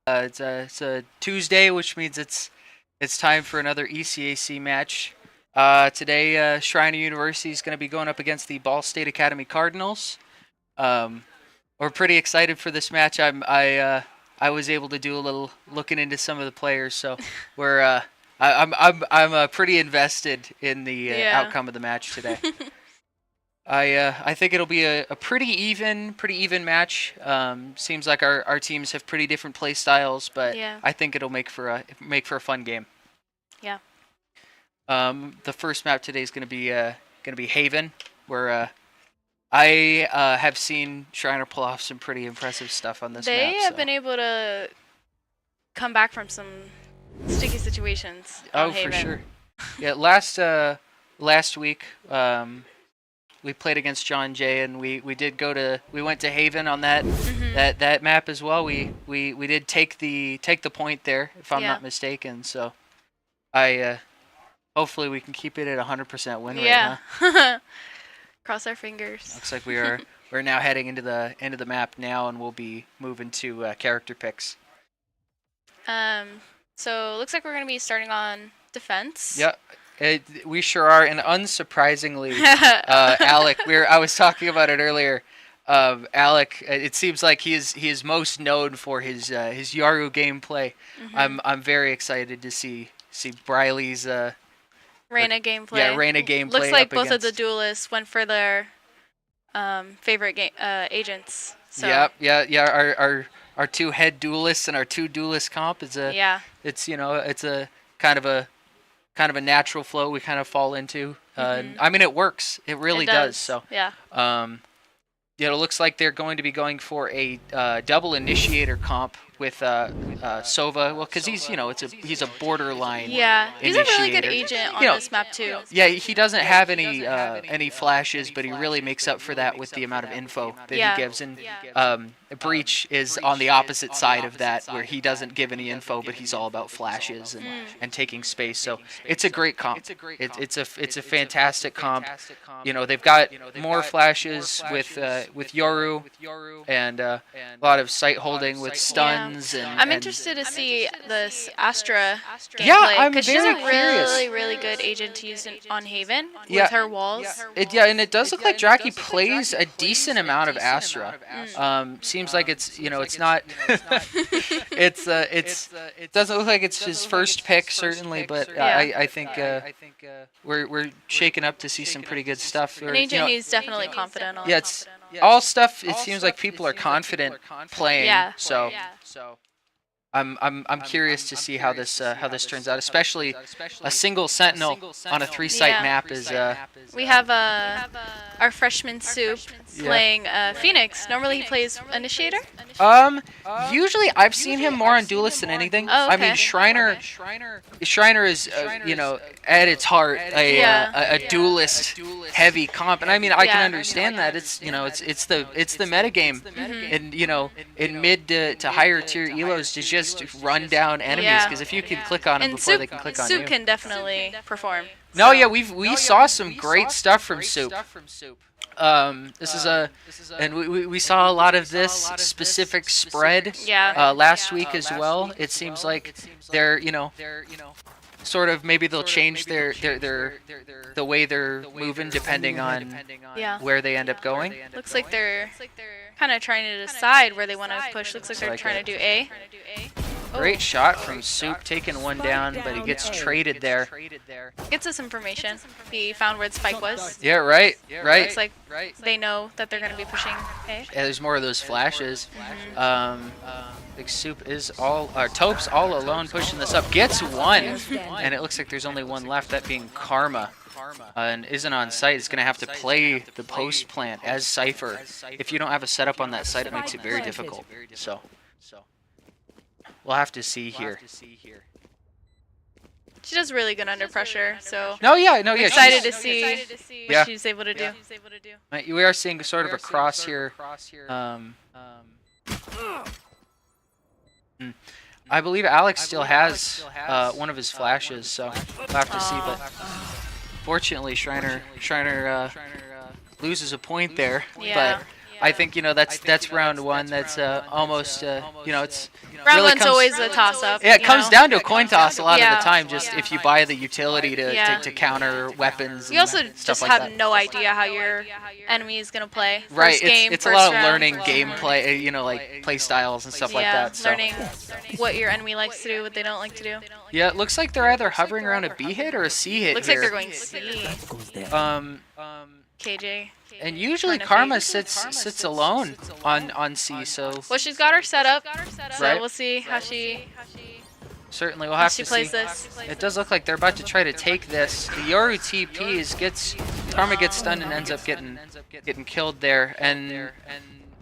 It's a Tuesday, which means it's time for another ECAC match. Today, Schreiner University is going to be going up against the Ball State Academy Cardinals. Um, we're pretty excited for this match. I was able to do a little looking into some of the players, so we're I'm pretty invested in the outcome of the match today. I think it'll be a pretty even match. Seems like our teams have pretty different play styles, but Yeah. I think it'll make for a fun game. Yeah. The first map today is gonna be Haven, where I have seen Schreiner pull off some pretty impressive stuff on this map. They have so. been able to come back from some sticky situations. Oh, on Haven. for sure. Yeah, last week we played against John Jay, and we went to Haven on that that map as well. We did take the point there, if I'm not mistaken. So I hopefully we can keep it at 100% win rate. Yeah. Huh? Cross our fingers. Looks like we're now heading into the end of the map now, and we'll be moving to character picks. So looks like we're gonna be starting on defense. Yeah. We sure are, and unsurprisingly, Alec. I was talking about it earlier. Alec, it seems like he is most known for his Yaru gameplay. I'm very excited to see Briley's Reina gameplay. Yeah, Reina gameplay. Looks like both of the duelists went for their favorite agents. So. Yep. Yeah. Our two head duelists and our two duelist comp is It's it's a kind of a natural flow we kind of fall into. I mean, it works. It really does. So yeah. It looks like they're going to be going for a double initiator comp with Sova. Well, because he's a borderline. Yeah, he's initiator. a really good agent on this map too. Yeah, he doesn't have any flashes, but he really makes up for that with the amount of info that he gives. And Breach is on the opposite side of that, where he doesn't give any info, but he's all about flashes and taking space. So it's a great comp. It's a fantastic comp. They've got more flashes with Yoru and a lot of sight holding with stuns. I'm interested to see this Astra gameplay. Yeah, because she's a really good agent to use on Haven with her walls. And it does look like Jackie plays a decent amount of Astra. Seems like it's not it doesn't look like it's his first pick certainly, but I think we're shaking up to see some pretty good stuff. An agent he's definitely confident on. Yeah, it's all stuff. It seems like people are confident playing. So I'm curious to see how this turns out, especially a single sentinel on a 3-site map is. We have our freshman Soup playing Phoenix. Normally he plays initiator. Usually I've seen him more on duelist than anything. Oh, okay. I mean, Schreiner is at its heart a duelist heavy comp, and I mean I can understand that. It's it's the meta game, and in mid to higher tier elos to just run down enemies, because if you can click on them before they can click on you. Soup can definitely perform. No, yeah, we saw some great stuff from Soup. And we saw a lot of this specific spread last week as well. It seems like they're sort of maybe they'll change the way they're moving depending on where they end up going. Looks like they're kind of trying to decide where they want to push. Looks like they're trying to do A. Great shot from Soup, taking one down, but he gets traded there. Gets us information. He found where the spike was. Yeah, right. Looks like they know that they're going to be pushing A. Yeah, there's more of those flashes. Big Soup is Taupe's all alone pushing this up. Gets one, and it looks like there's only one left, that being Karma. And isn't on site. It's going to have to play the post plant as Cypher. If you don't have a setup on that site, it makes it very difficult. So we'll have to see here. She does really good under pressure, so excited to see what she's able to do. We are seeing sort of a cross here. I believe Alex still has one of his flashes, so we'll have to see. But fortunately, Schreiner loses a point there. Yeah. I think that's round one. That's almost it's Round really one's always a toss-up. Yeah, it you comes know? down to a coin toss a lot Yeah. of the time. Just if you buy the utility to counter weapons. You also and stuff just like have that. no idea how your enemy is gonna play. Right, First game, it's a first lot of round. learning gameplay, like play styles and stuff like that. So. Learning what your enemy likes to do, what they don't like to do. Yeah, it looks like they're either hovering around a B hit or a C hit Looks here. like they're going C. KJ. And usually Trying to Karma fake. sits alone on C, so Well, she's got her set up, so Right. we'll see how she certainly we'll have she to plays see. this. It does look like they're about to try to take this. The Yoru TPs Karma gets stunned and ends up getting killed there, and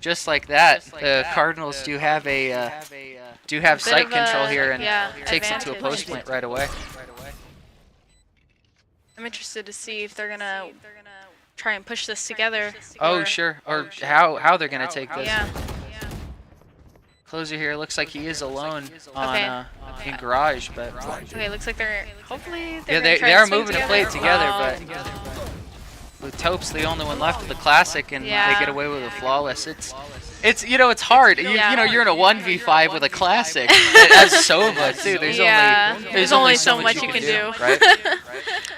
just like that, the Cardinals do have sight control here and takes it to a advantage. post plant right away. I'm interested to see if they're gonna try and push this together. Oh sure, or how they're gonna take this. Yeah. Closer here looks like he is alone Okay. on in garage, but Okay, looks like they're hopefully yeah, they're they are swing moving to play it together, Oh. but with Taupe's the only one left of the classic, and Yeah. they get away with a flawless. It's hard. You're in a 1v5 with a classic. It has Sova too. There's only so much you can do, right?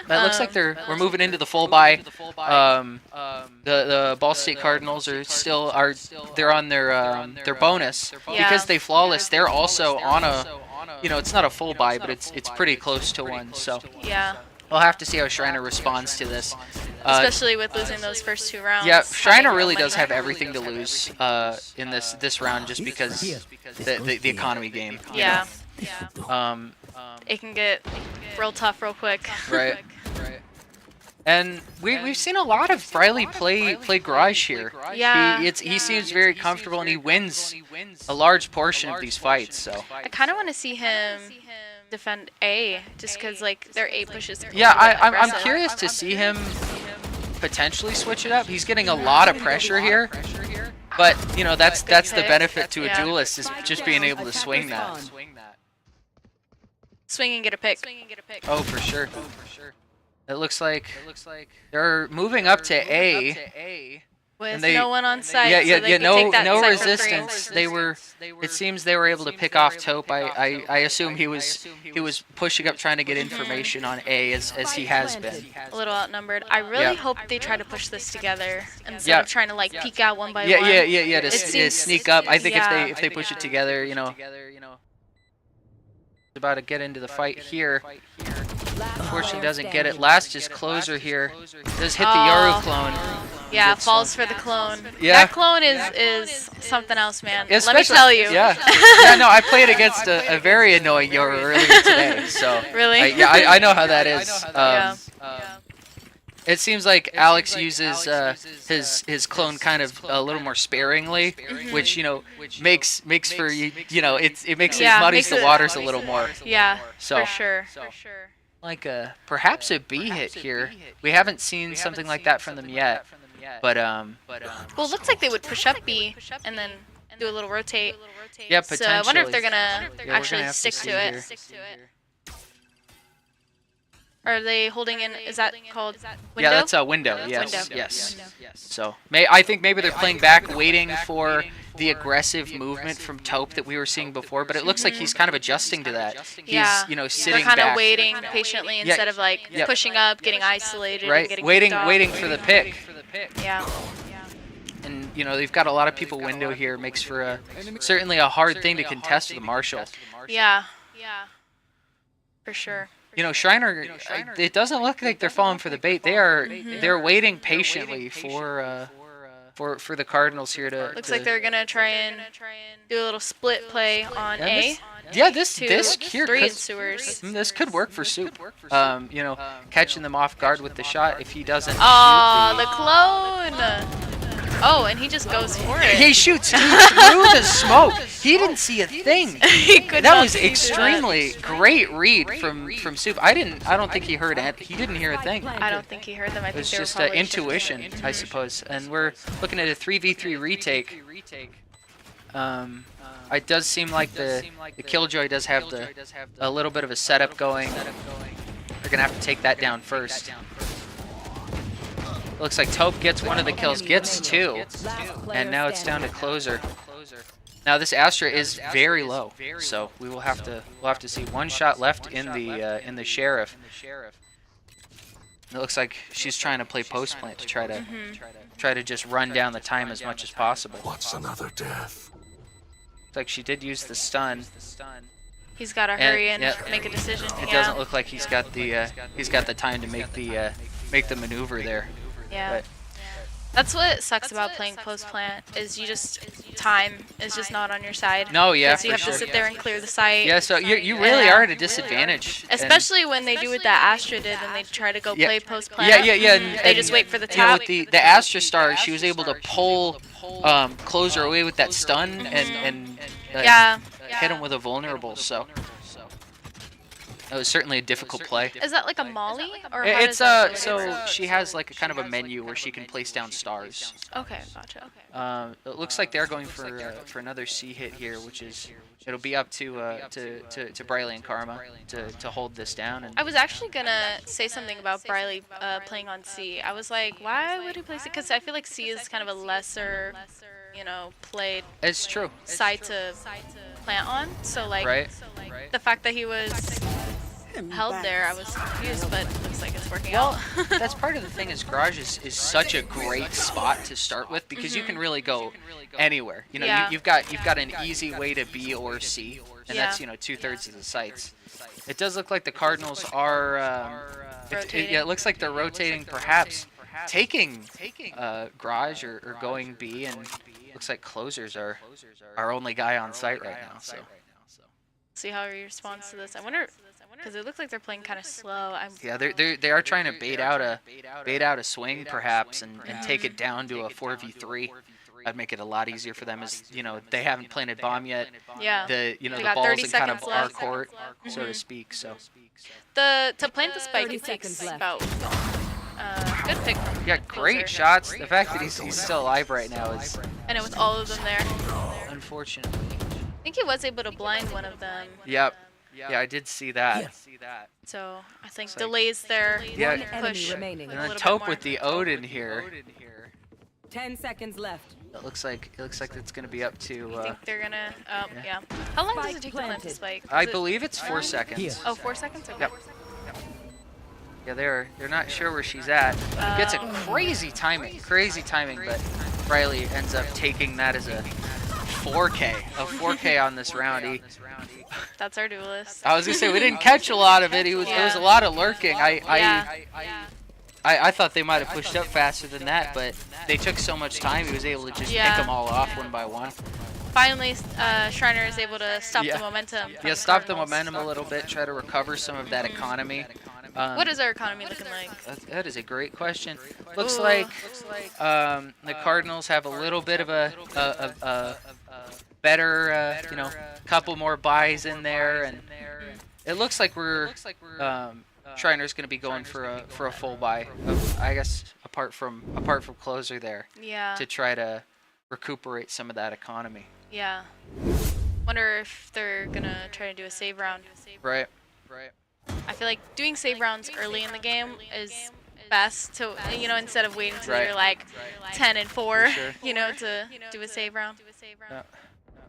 But it looks like we're moving into the full buy. The Ball State Cardinals they're on their bonus because they flawless. They're also on a it's not a full buy, but it's pretty close to one. So Yeah. we'll have to see how Schreiner responds to this. Especially with losing those first 2 rounds. Yeah, Schreiner having really no does money. have everything to lose in this round just because the economy game. you Yeah. know. It can get real tough real quick. Right. And we've seen a lot of Briley play garage here. Yeah. He seems very comfortable and he wins a large portion of these fights. So I kind of want to see him defend A, just because like their A pushes. are a yeah, little bit I'm aggressive. curious to see him potentially switch it up. He's getting a lot of pressure here. But that's the benefit to a Yeah. duelist is just being able to swing that. Swing and get a pick. Oh, for sure. It looks like they're moving up to A. With And they- no one on site. Yeah, so they can no take that no site for free. resistance. It seems they were able to pick off Taupe. I assume he was pushing up trying to get information on A as he has been. A little outnumbered. I really Yeah. hope they try to push this together instead Yeah. of trying to like peek out one by Yeah, one. yeah. To It seems- sneak up. I think yeah. if they push it together, about to get into the fight here. Unfortunately, doesn't get it. Last is closer here. Does hit the Yoru clone. Yeah, falls for the clone. Yeah. That clone is something else, man. Let me Especially- tell you. Yeah. No, I played against a very annoying Yoru earlier today. So Really? I know how that is. Yeah. It seems like Alex uses his clone kind of a little more sparingly, which makes for it makes Yeah, it muddies makes the it- waters a little more. Yeah, So- for sure. Like perhaps a B hit here. We haven't seen something like that from them yet, but Well, it looks like they would push up B and then do a little rotate. yeah, So potentially. I wonder if they're gonna Yeah, we're actually gonna have stick see to it. here. Are they holding in? Is that called window? Yeah, that's a window. Yes, Window. yes. So I think maybe they're playing back, waiting for the aggressive movement from Taupe that we were seeing before. But it looks like he's kind of adjusting to that. Yeah. He's They're sitting kind of back. waiting patiently instead of like Yeah. pushing up, getting isolated, and Right, getting waiting picked off. for the pick. Yeah. And they've got a lot of people window here. Makes for certainly a hard thing to contest with the Marshall. Yeah. For sure. Schreiner, it doesn't look like they're falling for the bait. They're waiting patiently for the Cardinals here to. Looks like they're gonna try and do a little split play on A. This here 3 in could, sewers. this could work for Soup. Catching them off guard with the shot if he doesn't. Oh, the clone! Oh, and he just goes for it. He shoots through the smoke. He didn't see a thing. He could That not was see extremely great read from Soup. I don't think he heard it. He didn't hear a thing. I don't think he heard them. I It think was they were just probably intuition, shifting. I suppose. And we're looking at a 3v3 retake. It does seem like the Killjoy does have a little bit of a setup going. They're gonna have to take that down first. Looks like Taupe gets one of the kills, gets 2, and now it's down to Closer. Now this Astra is very low, so we'll have to see. 1 shot left in the Sheriff. It looks like she's trying to play post plant to try to just run down the time as much as possible. What's another death? Looks like she did use the stun. He's got to hurry and make a decision. It doesn't look like he's got the time to make the maneuver there. Yeah. But that's what sucks about playing post plant is time is just not on your side. no, yeah, So you have to sit there and clear the site. Yeah, so you really are at a disadvantage. Especially when they do what that Astra did and they try to go play post plant. Yeah. They just wait for the You know, tap. with the Astra Star, she was able to pull Closer away with that stun and hit him with a vulnerable. So it was certainly a difficult play. Is that like a molly or how It's does that work? so she has like a kind of a menu where she can place down stars. Okay, gotcha. It looks like they're going for another C hit here, which is it'll be up to Briley and Karma to hold this down. And I was actually gonna say something about Briley playing on C. I was like, why would he play C? Because I feel like C is kind of a lesser, played it's true. side to plant on. So like, Right. the fact that he was held there, I was confused, but it looks like it's working Well, out. that's part of the thing is Garage is such a great spot to start with because you can really go anywhere. You know, Yeah. you've got an easy way to B or C, and that's Yeah. 2/3 of the sites. It does look like the Cardinals are it looks like they're rotating, perhaps taking Garage or going B, and looks like Closers are our only guy on site right now. So See how he responds to this. I wonder, because it looks like they're playing kind of slow. yeah, they are trying to bait out a swing perhaps and take it down to a 4v3. That'd make it a lot easier for them, as they haven't planted bomb yet. Yeah. The They the got ball's 30 in kind of seconds our left. court, so to speak. So To plant the spike, 30 it takes seconds left. about good pick. From yeah, great Closer. shots. The fact that he's still alive right now is And with all of them there, unfortunate. I think he was able to blind one of them. Yep. Yeah, I did see that. So I think It's like- delays their Yeah. One enemy push. remaining. And a then little bit Taupe more. with the Odin here. 10 seconds left. It looks like it's gonna be up to. I think they're gonna. Yeah. How long does Spike it take to plant the planted. spike? I Is it- believe it's 4 seconds. Oh, 4 seconds. Okay. Yep. Yeah, they're not sure where she's at. Gets a crazy timing, but Riley ends up taking that as a 4K on this round. That's our duelist. I was gonna say we didn't catch a lot of it. There was a lot of lurking. I thought they might have pushed up faster than that, but they took so much time. He was able to just pick them all off one by one. Finally, Schreiner is able to stop the momentum. from Yeah, stop the Cardinals. momentum a little bit. Try to recover some of that economy. What is our economy looking like? That is a great question. Looks Ooh. like the Cardinals have a little bit of a better, couple more buys in there, and it looks like we're Schreiner's going to be going for a full buy, I guess, apart from Closer there, Yeah. to try to recuperate some of that economy. Yeah. Wonder if they're gonna try to do a save round. Right. I feel like doing save rounds early in the game is best to, instead of waiting until Right. you're like 10 and 4, sure. to do a save round. Yeah.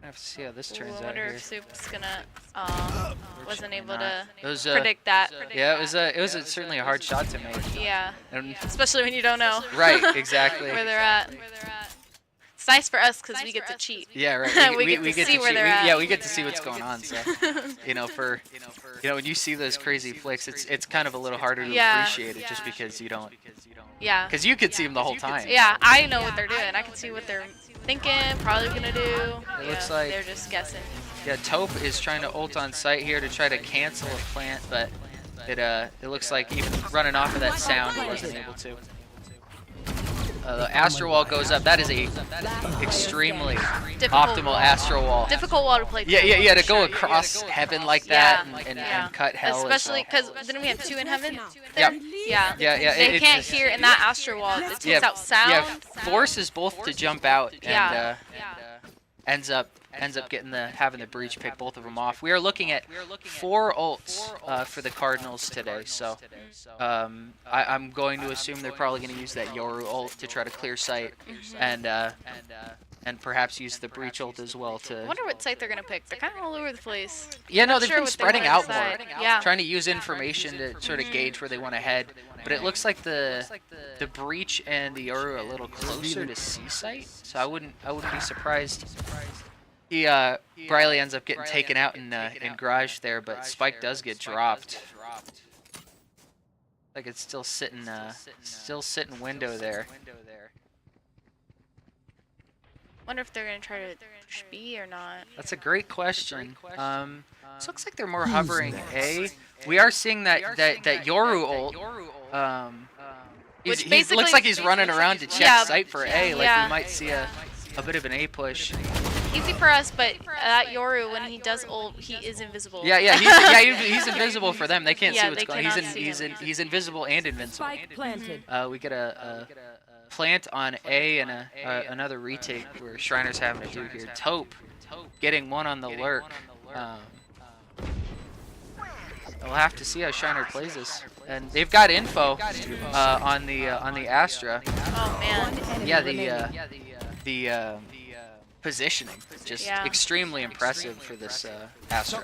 I have to see how this Ooh, turns I out wonder here. if Soup's gonna, wasn't able to It was, predict that. Yeah, it was certainly a hard shot to make. Yeah. And, Especially when you don't know. right, exactly. where they're at. It's nice for us because we get to cheat. Yeah, right. We get to see where they're at. Yeah, we get to see what's going on. So, when you see those crazy flicks, it's kind of a little harder to appreciate it just because you don't. Yeah. Because you could see them the whole time. Yeah, I know what they're doing. I can see what they're thinking, probably gonna do. It looks like- they're just guessing. Yeah, Taupe is trying to ult on site here to try to cancel a plant, but it looks like even running off of that sound, he wasn't able to. The Astro Wall goes up. That is a extremely optimal Astro Wall. Difficult wall to play. Yeah, to go across heaven like that and cut hell. Especially because didn't we have 2 in heaven? There? Yep. Yeah. Yeah. They can't hear in that Astro Wall. It takes out sound. Yeah, forces both to jump out and ends up ends up having the breach pick both of them off. We are looking at 4 ults for the Cardinals today, so I'm going to assume they're probably going to use that Yoru ult to try to clear sight, and perhaps use the breach ult as well to. I wonder what site they're gonna pick. They're kind of all over the place. Yeah, no, Not they've sure been what they spreading wanna out more, decide. Yeah. trying to use information to sort of gauge where they want to head. But it looks like the breach and the Yoru are a little closer to C site, so I wouldn't be surprised. Briley ends up getting taken out in garage there, but Spike does get dropped. Like it's still sitting window there. Wonder if they're gonna try to push B or not. That's a great question. This looks like they're more hovering A. We are seeing that Yoru ult. He looks like he's running around to check site for A. Like we might see a bit of an A push. Easy for us, but that Yoru, when he does ult, he is invisible. Yeah, he's invisible for them. They can't see what's going on. He's invisible and invincible. We get a plant on A and another retake where Schreiner's having to do here. Taupe getting one on the lurk. We'll have to see how Schreiner plays this, and they've got info on the Astra. Oh man. Yeah, the positioning just extremely impressive for this Astra.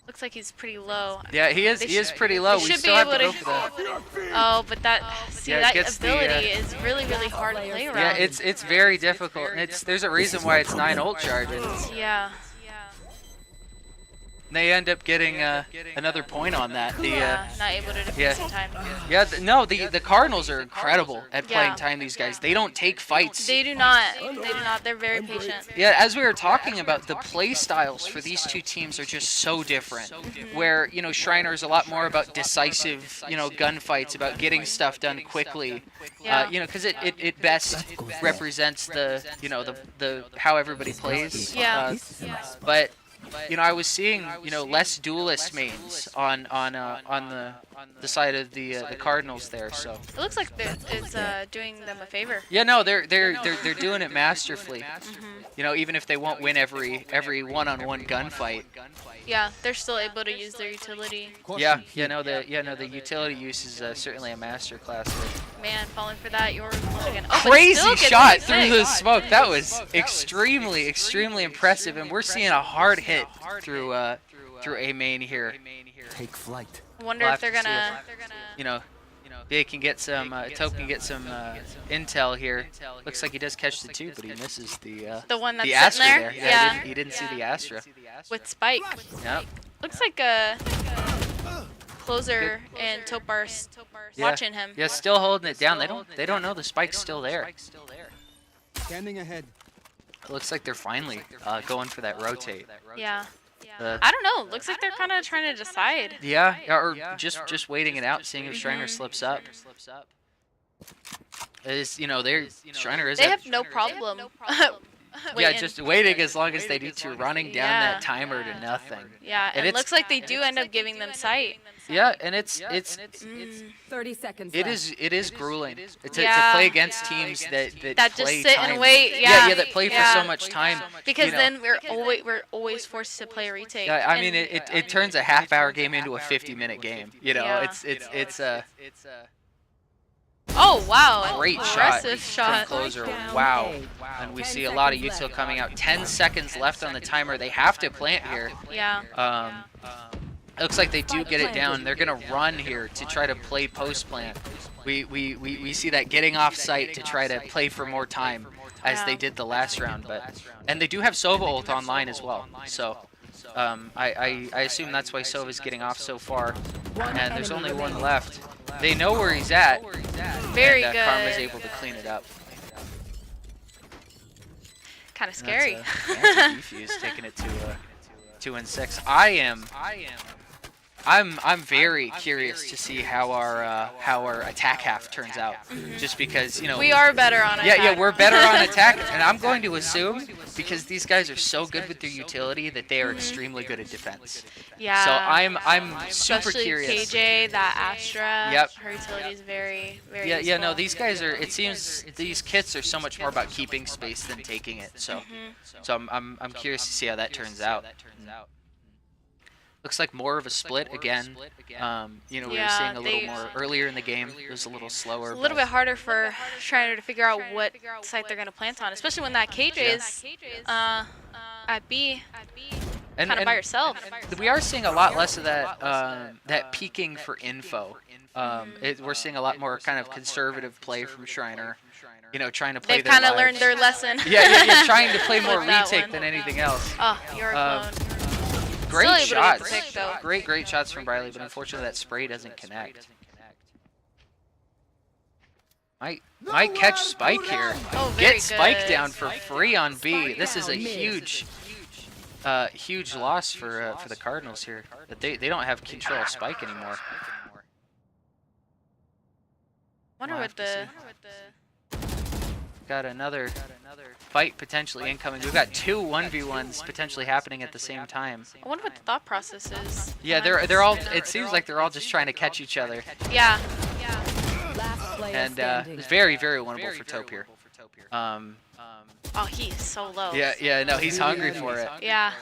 Looks like he's pretty low. Yeah, he is pretty low. We still have to go for that. Oh, but that ability is really hard to play around. Yeah, it's very difficult. There's a reason why it's 9 ult charges. Yeah. They end up getting another point on that. Not able to defend in time. Yeah, no, the Cardinals are incredible at playing time. These guys, they don't take fights. They do not. They're very patient. Yeah, as we were talking about, the play styles for these two teams are just so different. Where Schreiner is a lot more about decisive, gunfights, about getting stuff done quickly. Because it best represents the how everybody plays. But I was seeing less duelist mains on the side of the Cardinals there, so it looks like it's doing them a favor. Yeah, no, they're doing it masterfully. Even if they won't win every one-on-one gunfight. Yeah, they're still able to use their utility. The utility use is certainly a master class there. Man, falling for that, you're again. Oh, crazy shot through the smoke. That was extremely impressive, and we're seeing a hard hit through A main here. Take flight. I wonder if they're gonna. They can get some. Taupe can get some intel here. Looks like he does catch the 2, but he misses the one that's the Astra sitting there. there. Yeah. He didn't see the Astra. With Spike. Yep. Looks like Closer and Taupe are watching him. Yeah, still holding it down. They don't know the Spike's still there. Standing ahead. It looks like they're finally going for that rotate. Yeah. I don't know. Looks like they're kind of trying to decide. Yeah, or just waiting it out, seeing if Schreiner slips up. Schreiner is. They have no problem. Yeah, just waiting as long as they need to, running down that timer to nothing. Yeah, and it looks like they do end up giving them sight. Yeah, and it's 30 seconds. It is grueling to play against teams that just play sit time. and wait. Yeah, that play for so much time. Because then we're always forced to play a retake. Yeah, I mean it turns a half-hour game into a 50-minute game. It's Oh wow! Great shot from Closer. Wow. And we see a lot of util coming out. 10 seconds left on the timer. They have to plant here. Yeah. It looks like they do get it down. They're gonna run here to try to play post plant. We see that getting off site to try to play for more time as they did the last round. And they do have Sova ult online as well. So I assume that's why Sova's getting off so far. And there's only one left. They know where he's at. Very and, good. Karma's able to clean it up. Kind of scary. That's a defuse, taking it to 2 and 6. I am I'm very curious to see how our attack half turns out. Just because We are better on attack. yeah, we're better on attack, and I'm going to assume because these guys are so good with their utility that they are extremely good at defense. Yeah. So I'm super Especially curious. KJ, that Astra. Yep. Her utility is very, very Yeah, useful. no, these guys are. It seems these kits are so much more about keeping space than taking it. So I'm curious to see how that turns out. Looks like more of a split again. We were Yeah, seeing a little more earlier in the game. It was a little slower. It's a little bit harder for Schreiner to figure out what site they're going to plant on, especially when that KJ is at B, kind of by herself. We are seeing a lot less of that that peeking for info. We're seeing a lot more kind of conservative play from Schreiner. Trying to play. They've their kind of lives. learned their lesson. Yeah, trying to play more With that retake one. than anything else. Oh, you're a clone. Great Still able to get the shots. pick, though. Great shots from Briley, but unfortunately that spray doesn't connect. Might catch Spike here. Oh, very Get Spike good. down for free on B. This is a huge loss for the Cardinals here. That they don't have control of Spike anymore. Wonder what the Got another fight potentially incoming. We've got two 1v1s potentially happening at the same time. I wonder what the thought process is. Yeah, they're all. It seems like they're all just trying to catch each other. Yeah. Last player And standing. it's very winnable for Taupe here. Oh, he's so low. Yeah, no, he's hungry for it, Yeah.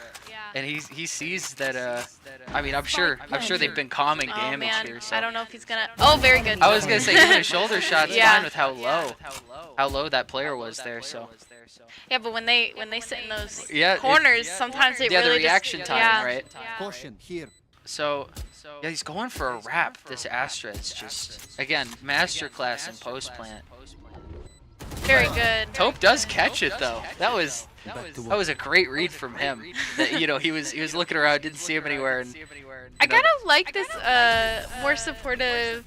and he sees that. I mean, I'm sure they've been calming Oh damage man, here. So I don't know if he's gonna. Oh, very good. I was gonna say even a shoulder shot's Yeah. fine with how low that player was there. So Yeah, but when they sit in those Yeah, corners, sometimes they yeah, really the reaction just, time, yeah. right? Caution here. So yeah, he's going for a wrap. This Astra is just again masterclass in post plant. Very good. Taupe does catch it though. That was a great read from him. That, he was looking around, didn't see him anywhere, and I kind of like this more supportive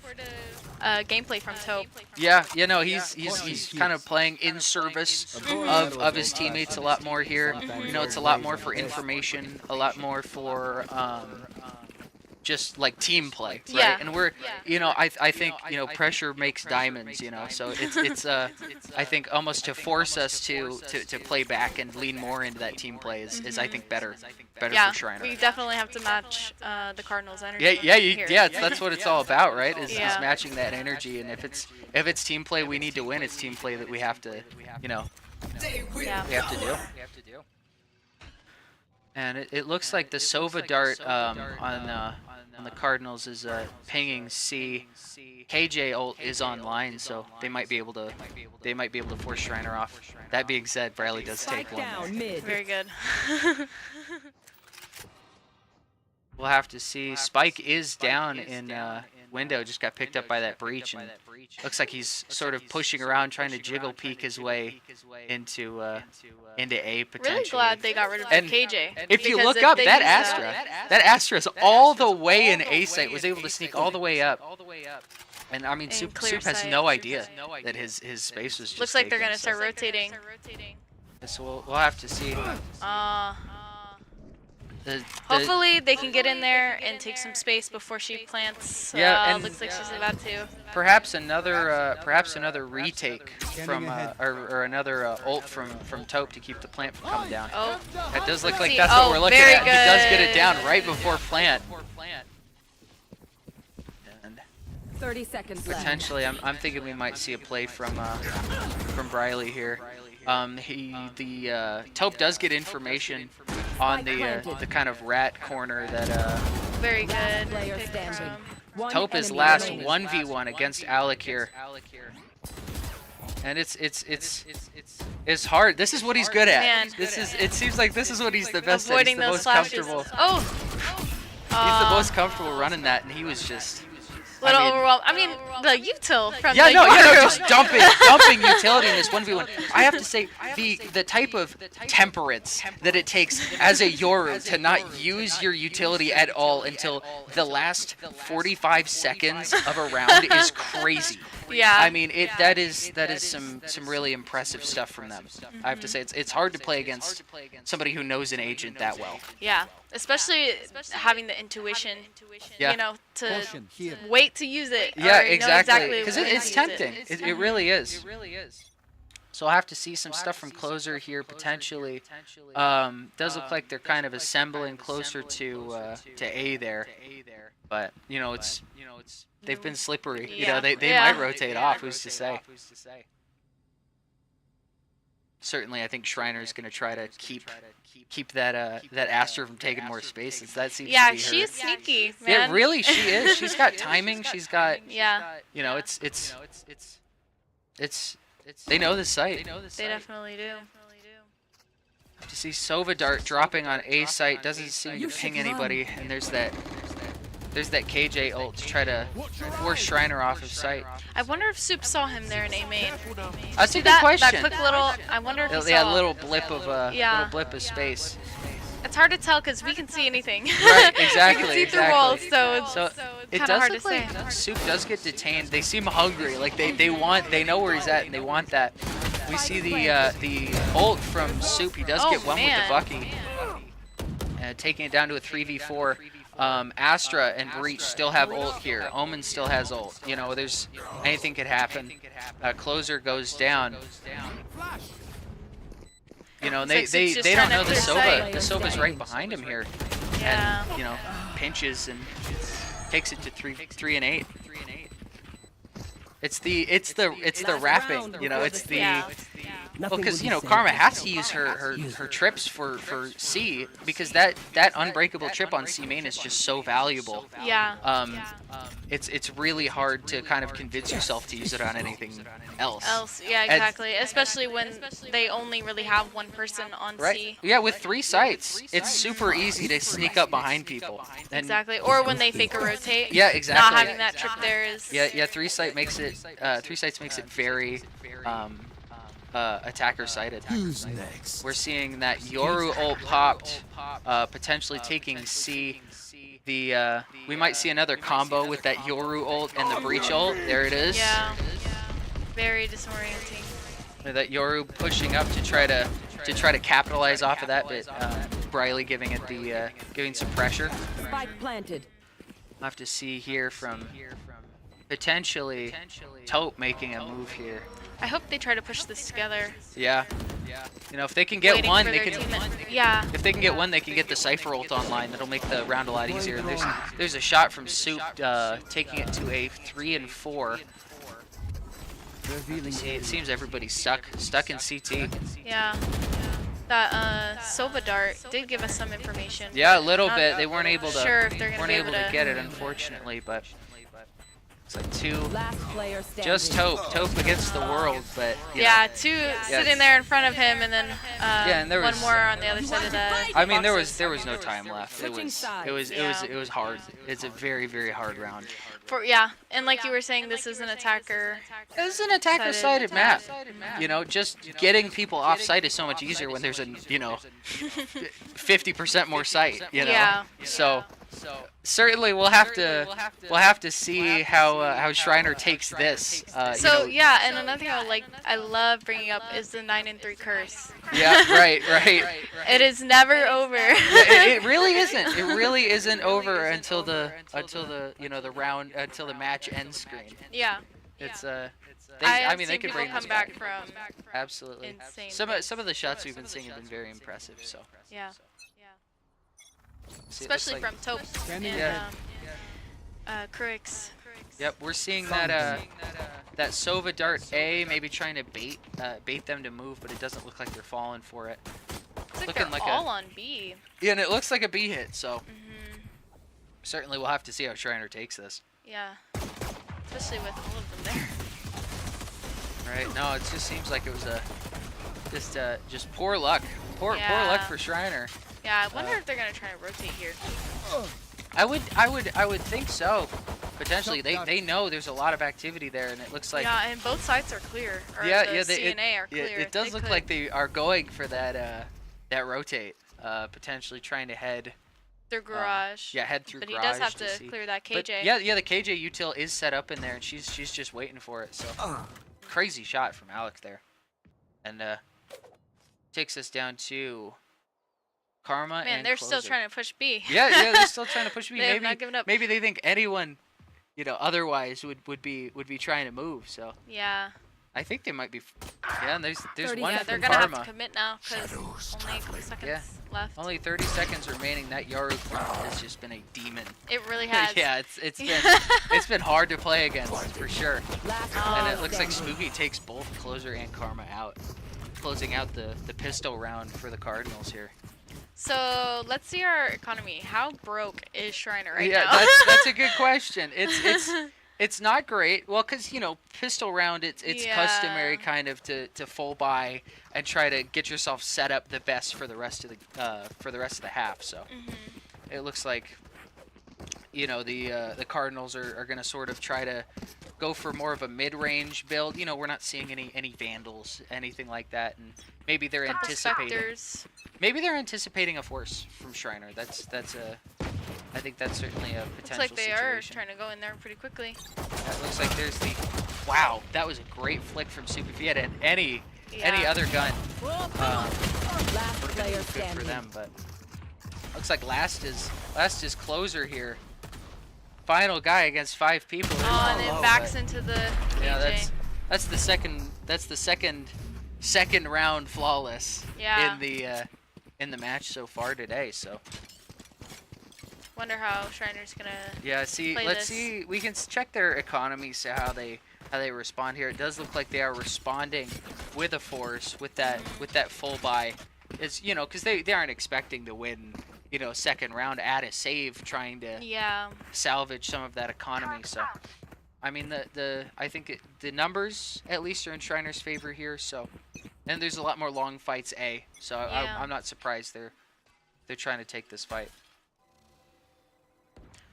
gameplay from Taupe. yeah, he's kind of playing in service of his teammates a lot more here. It's a lot more for information, a lot more for just like team play, right? Yeah. And we're, I think, pressure makes diamonds, so it's I think almost to force us to play back and lean more into that team play is I think better Yeah, for Schreiner. we definitely have to match the Cardinals' energy. Yeah, here. that's what it's all about, right? Is Yeah. matching that energy, and if it's team play we need to win, it's team play that we have to, Yeah. we have to do. And it looks like the Sova dart on the Cardinals is pinging C. KJ ult is online, so they might be able to force Schreiner off. That being said, Bradley does take Spike one. down mid. Very good. We'll have to see. Spike is down in window, just got picked up by that breach, and looks like he's sort of pushing around, trying to jiggle peek his way into A potentially. Really glad they got rid of And KJ. If you because look up they that use that Astra's all the way in A site, was able to sneak all the way up. And I mean, And Soup clear has sight. no idea that his space was just Looks like they're taken, gonna start so- rotating. So we'll have to see. Hopefully they can get in there and take some space before she plants. Yeah, and looks like she's about to. Perhaps another retake from or another ult from Taupe to keep the plant from coming down. Oh, It does look like See, that's what oh, we're looking very at. He does get it good. down right before plant. And 30 seconds left. potentially, I'm thinking we might see a play from Briley here. Taupe does get information on the kind of rat corner that very good. Player pick standing. from- One Taupe is enemy last remaining. 1v1 against Alec here. And it's hard. This is what he's good at. Man. It seems like this is what he's the best at. Avoiding He's the those most flashes. comfortable. Oh, He's the most comfortable running that, and he was just. little I mean, overwhelmed. I mean, the util from Yeah, the no, Yoru. just dumping utility in this 1v1. I have to say, the type of temperance that it takes as a Yoru to not use your utility at all until the last 45 seconds of a round is crazy. Yeah. I mean, that is some really impressive stuff from them. I have to say, it's hard to play against somebody who knows an agent that well. Yeah, especially having the intuition, Yeah. you know, to Caution here. wait to use it. Yeah, or know exactly. Because when to it's use tempting. it. It really is. So I'll have to see some stuff from Closer here potentially. Does look like they're kind of assembling closer to A there, but you know they've been slippery. You know they Yeah. might rotate off. Who's to say? Certainly, I think Schreiner's going to try to keep that Astra from taking more space. That seems Yeah, to be her. she's sneaky, man. Yeah, really, she is. She's got timing. She's got. Yeah, You know, it's. They know the site. they definitely do. To see Sova Dart dropping on A site doesn't seem to ping anybody, and there's that KJ ult to try to force Schreiner off of site. I wonder if Soup saw him there in A main. That's a See good question. that quick little. I wonder if he Yeah, saw. little blip of Yeah. little blip of space. It's hard to tell because we can see anything. Right, exactly. we can see through exactly. walls, so So it kinda does hard look to like say. Soup does get detained. They seem hungry, like they know where he's at and they want that. We see the ult from Soup. He does get one with the Bucky, taking it down to a 3v4. Astra and Breach still have ult here. Omen still has ult. You know, there's anything could happen. Closer goes down. You know, and It's they like Soup's just don't trying know to the clear sight. Sova. The Sova's right behind him here, Yeah. and you know, pinches and takes it to 3-8. It's the wrapping. You know, it's the. Yeah. Well, because you know Karma has to use her trips for C because that unbreakable trip on C main is just so valuable. Yeah. It's really hard to kind of convince yourself to use it on anything else. Yeah, exactly. Especially when they only really have one person on Right? C. Yeah, with 3 sites, it's super easy to sneak up behind people. And Exactly. Or when they fake a rotate. Yeah, exactly. Not having that trip there is. Yeah, 3 sites makes it very attacker sided. Who's next? We're seeing that Yoru ult popped, potentially taking C. We might see another combo with that Yoru ult and the Breach ult. There it is. Yeah. Very disorienting. That Yoru pushing up to try to capitalize off of that, but Briley giving some pressure. Spike planted. We'll have to see here from potentially Taupe making a move here. I hope they try to push this together. Yeah. You know, if they can get Waiting one, for they their can. teammate. Yeah. If they can get one, they can get the Cypher ult online. That'll make the round a lot easier. And there's a shot from Soup taking it to a 3 and 4. See, it seems everybody's stuck in CT. Yeah. That Sova Dart did give us some information. Yeah, a little Not bit. They weren't able to. sure if they're gonna weren't be able able to to- get it, unfortunately. But it's like 2. Last player standing. Just Taupe against the world, but you know. Yeah, 2 sitting there in front of him, and then and there one was- more on the other side of the. I mean, there boxes. was no time left. It was hard. It's a very, very hard round. And like you were saying, this is an attacker. It's an attacker-sided map. You know, just getting people off site is so much easier when there's 50% more site. You know. Yeah. So certainly we'll have to see how Schreiner takes this. So yeah, and another thing I love bringing up is the 9 and 3 curse. Yeah. Right. It is never over. It really isn't. It really isn't over until the match end screen. Yeah. It's I mean seen they could people bring come this back from absolutely. insane Some places. of the shots we've been seeing have been very impressive. So Yeah. see, it looks Especially like- from Taupe Standing and ahead. Crix. Yep, we're seeing that Sova Dart A maybe trying to bait them to move, but it doesn't look like they're falling for it. Looks like Looking they're like all on B. Yeah, and it looks like a B hit. So certainly we'll have to see how Schreiner takes this. Yeah. Especially with all of them there. Right? No, it just seems like it was just poor luck. Poor luck for Schreiner. Yeah, I wonder if they're gonna try to rotate here. I would think so. Potentially, they know there's a lot of activity there, and it looks like Yeah, and both sides are clear. Or yeah, the C and A are yeah, clear. it does They look could- like they are going for that rotate, potentially trying to head Their garage. Yeah, head through But he garage does have to see. clear that But KJ. yeah, the KJ util is set up in there, and she's just waiting for it. So crazy shot from Alex there, and takes us down to Karma Man, and they're Closer. still trying to push B. Yeah, they're still trying to push me. They have not given up. Maybe they think anyone, otherwise would be trying to move. So Yeah. I think they might be. Yeah, and there's 30 one Yeah, from they're gonna have Karma. to commit now because only a couple seconds left. Only 30 seconds remaining. That Yoru has just been a demon. It really has. Yeah, it's been hard to play against for sure. Last And player it looks like standing. Spooky takes both Closer and Karma out, closing out the pistol round for the Cardinals here. So let's see our economy. How broke is Schreiner right Yeah, now? that's a good question. It's not great. Well, because pistol round, it's Yeah. customary kind of to full buy and try to get yourself set up the best for the rest of the half. So it looks like the Cardinals are going to sort of try to go for more of a mid-range build. We're not seeing any vandals, anything like that, and maybe they're Couple anticipating. Spectres. Maybe they're anticipating a force from Schreiner. I think that's certainly a Looks potential like they are situation. trying to go in there pretty quickly. That looks like there's the. Wow, that was a great flick from Soup. If he had any Yeah. other gun, Last would have been player good for standing. them. But looks like last is Closer here. Final guy against 5 people. Oh, and Low, it backs but- into the Yeah, KJ. that's the second round flawless Yeah. in the match so far today. So Wonder how Schreiner's gonna. yeah, see, play let's this. see. We can check their economy, see how they respond here. It does look like they are responding with a force with that full buy. It's because they aren't expecting to win. Second round at a save, trying to Yeah. salvage some of that economy. So, I mean, I think the numbers at least are in Schreiner's favor here. So, and there's a lot more long fights A. So Yeah. I'm not surprised they're trying to take this fight.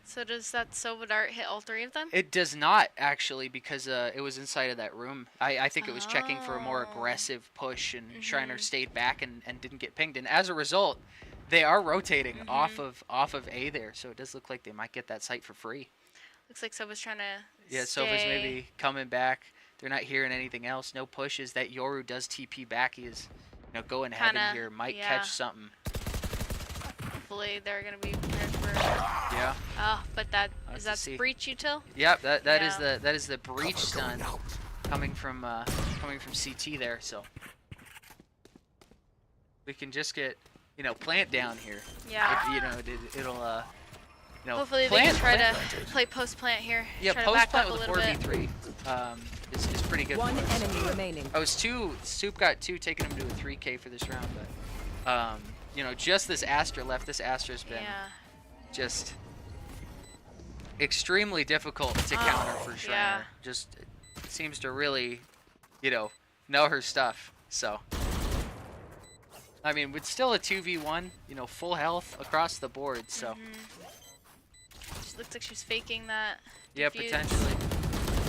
So does that Silva Dart hit all 3 of them? It does not actually, because it was inside of that room. I think it was checking for a more Oh. aggressive push, and Schreiner stayed back and didn't get pinged. And as a result, they are rotating off of A there. So it does look like they might get that site for free. Looks like Silva's trying to. Yeah, Silva's maybe coming back. They're not hearing anything else. No pushes. That Yoru does TP back. He is, going heaven Kinda, here. Might yeah. catch something. Hopefully they're gonna be prepared for. Yeah. Oh, but that Let's is that see. breach util? Yep. That is Yeah. the breach stun coming from CT there. So we can just get plant down here. Yeah. It'll Hopefully they plant, can try plant. to play post plant here. Yeah, try to post back plant up a with a little bit. 4v3 is pretty good. One for us. enemy remaining. I was 2. Soup got 2, taking him to a 3K for this round, but just this Astra left. This Astra's been Yeah. just extremely difficult to counter for Schreiner. yeah. Just seems to really, know her stuff. So, I mean, it's still a 2v1. Full health across the board. So, She looks like she's faking that. yeah, defuse. potentially.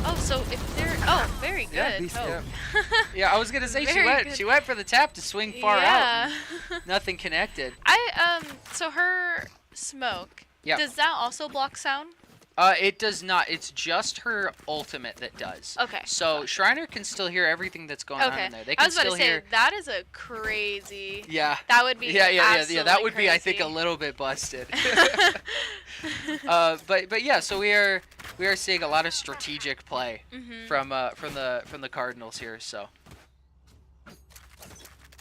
Oh, so if they're very good. Yeah, oh. Yeah, I was gonna say Very good. she went for the tap to swing far out. Yeah. And nothing connected. So her smoke. Yeah. Does that also block sound? It does not. It's just her ultimate that does. Okay. So Schreiner can still hear everything that's going on Okay. in there. They I can was about still to say hear. that is a crazy. Yeah. That would be. Yeah. That absolutely would be, I think, a crazy. little bit busted. But yeah. So we are seeing a lot of strategic play from the Cardinals here. So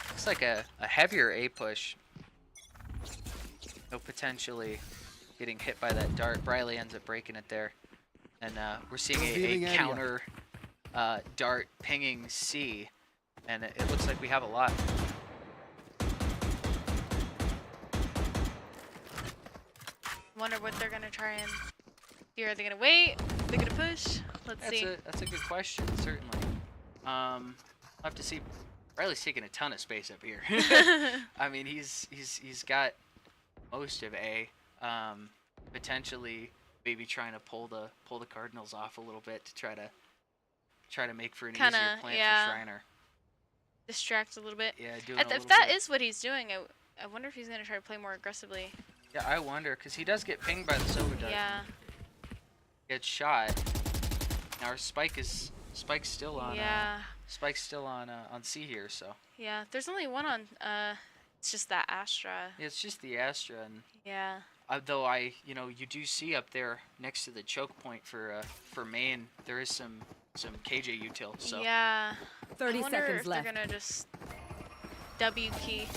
looks like a heavier A push. No, potentially getting hit by that dart. Briley ends up breaking it there, and we're seeing Revealing a area. counter dart pinging C, and it looks like we have a lot. Wonder what they're gonna try and do. Are they gonna wait? Are they gonna push? Let's see. That's a good question, certainly. I'll have to see. Riley's taking a ton of space up here. I mean, he's got most of A. Potentially, maybe trying to pull the Cardinals off a little bit to try to make for an easier plant for Schreiner. Distract a little bit. Yeah, doing If a little that bit. is what he's doing, I wonder if he's gonna try to play more aggressively. Yeah, I wonder, because he does get pinged by the Silver Dart. Yeah. Gets shot. Now our Spike's still on Yeah. on C here, so Yeah. There's only one on. It's just that Astra. yeah, it's just the Astra, and Yeah. though you do see up there next to the choke point for main, there is some KJ util. So Yeah. 30 I wonder seconds if left. they're gonna just W key and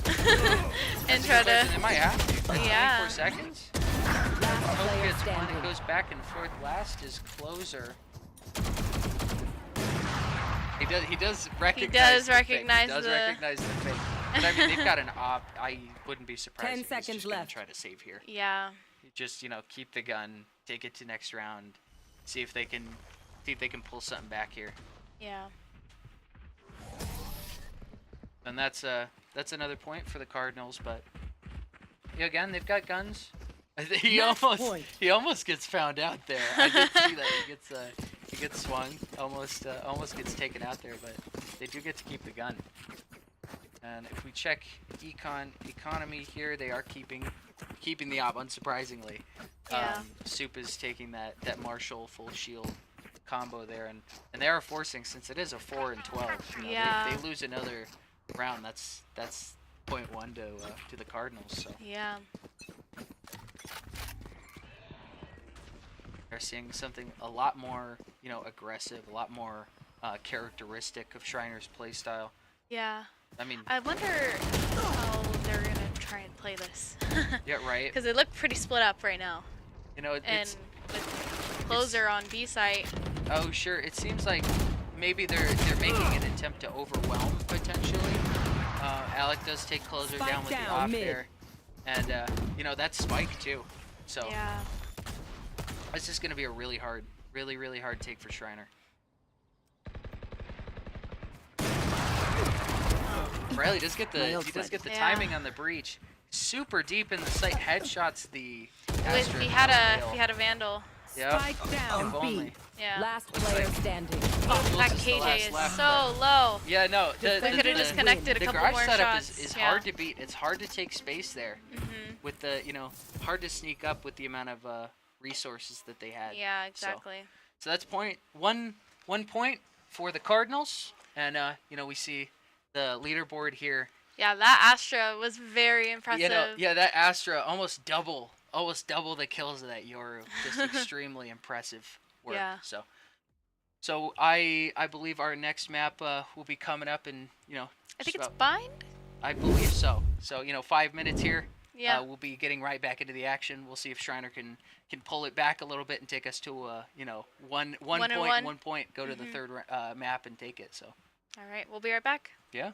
That's a try good question. They to. might have to. Like Yeah. 24 seconds. Last Hope player gets one. It standing. goes back and forth. Last is closer. He does recognize. The fake. He does recognize the fake. But I mean, they've got an op. I wouldn't be surprised 10 if he's seconds just gonna left. try to save here. Yeah. Just keep the gun, take it to next round, see if they can pull something back here. Yeah. And that's another point for the Cardinals. But yeah, again, they've got guns. He Match point. almost gets found out there. I did see that he gets swung, almost gets taken out there, but they do get to keep the gun. And if we check economy here, they are keeping the op, unsurprisingly. Yeah. Soup is taking that Marshall full shield combo there, and they are forcing, since it is a 4 and 12. Yeah. They lose another round. That's 0.1 to the Cardinals. So Yeah. they're seeing something a lot more aggressive, a lot more characteristic of Schreiner's playstyle. Yeah. I mean, I wonder how they're gonna try and play this. yeah, right. Because they look pretty split up right now. And with closer on B site. oh sure, it seems like maybe they're making an attempt to overwhelm potentially. Alec does take closer Spike down with the down, off mid. there, and that's Spike too. So Yeah. it's just gonna be a really hard take for Schreiner. Riley does get the Yeah. timing on the breach. Super deep in the site, headshots the Astra. If he had a Vandal. Yep. Spike down If B. only. Yeah. Last Looks player like- standing. Oh, that Closest to last KJ is left, so low. Yeah, no, They could have just connected a the couple garage more setup shots. is Yeah. hard to beat. It's hard to take space there Mhm. with the hard to sneak up with the amount of resources that they had. Yeah, exactly. So that's one point for the Cardinals, and we see the leaderboard here. Yeah, that Astra was very impressive. Yeah, that Astra almost double the kills of that Yoru. Just extremely impressive work. Yeah. So I believe our next map will be coming up in I think just it's about- bind. I believe so. So 5 minutes here. Yeah. We'll be getting right back into the action. We'll see if Schreiner can pull it back a little bit and take us to one and point. Go to the third map and take it. So All right, we'll be right back. yeah.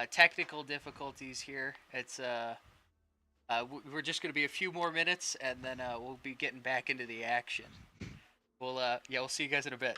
technical difficulties here. We're just going to be a few more minutes, and then we'll be getting back into the action. We'll see you guys in a bit.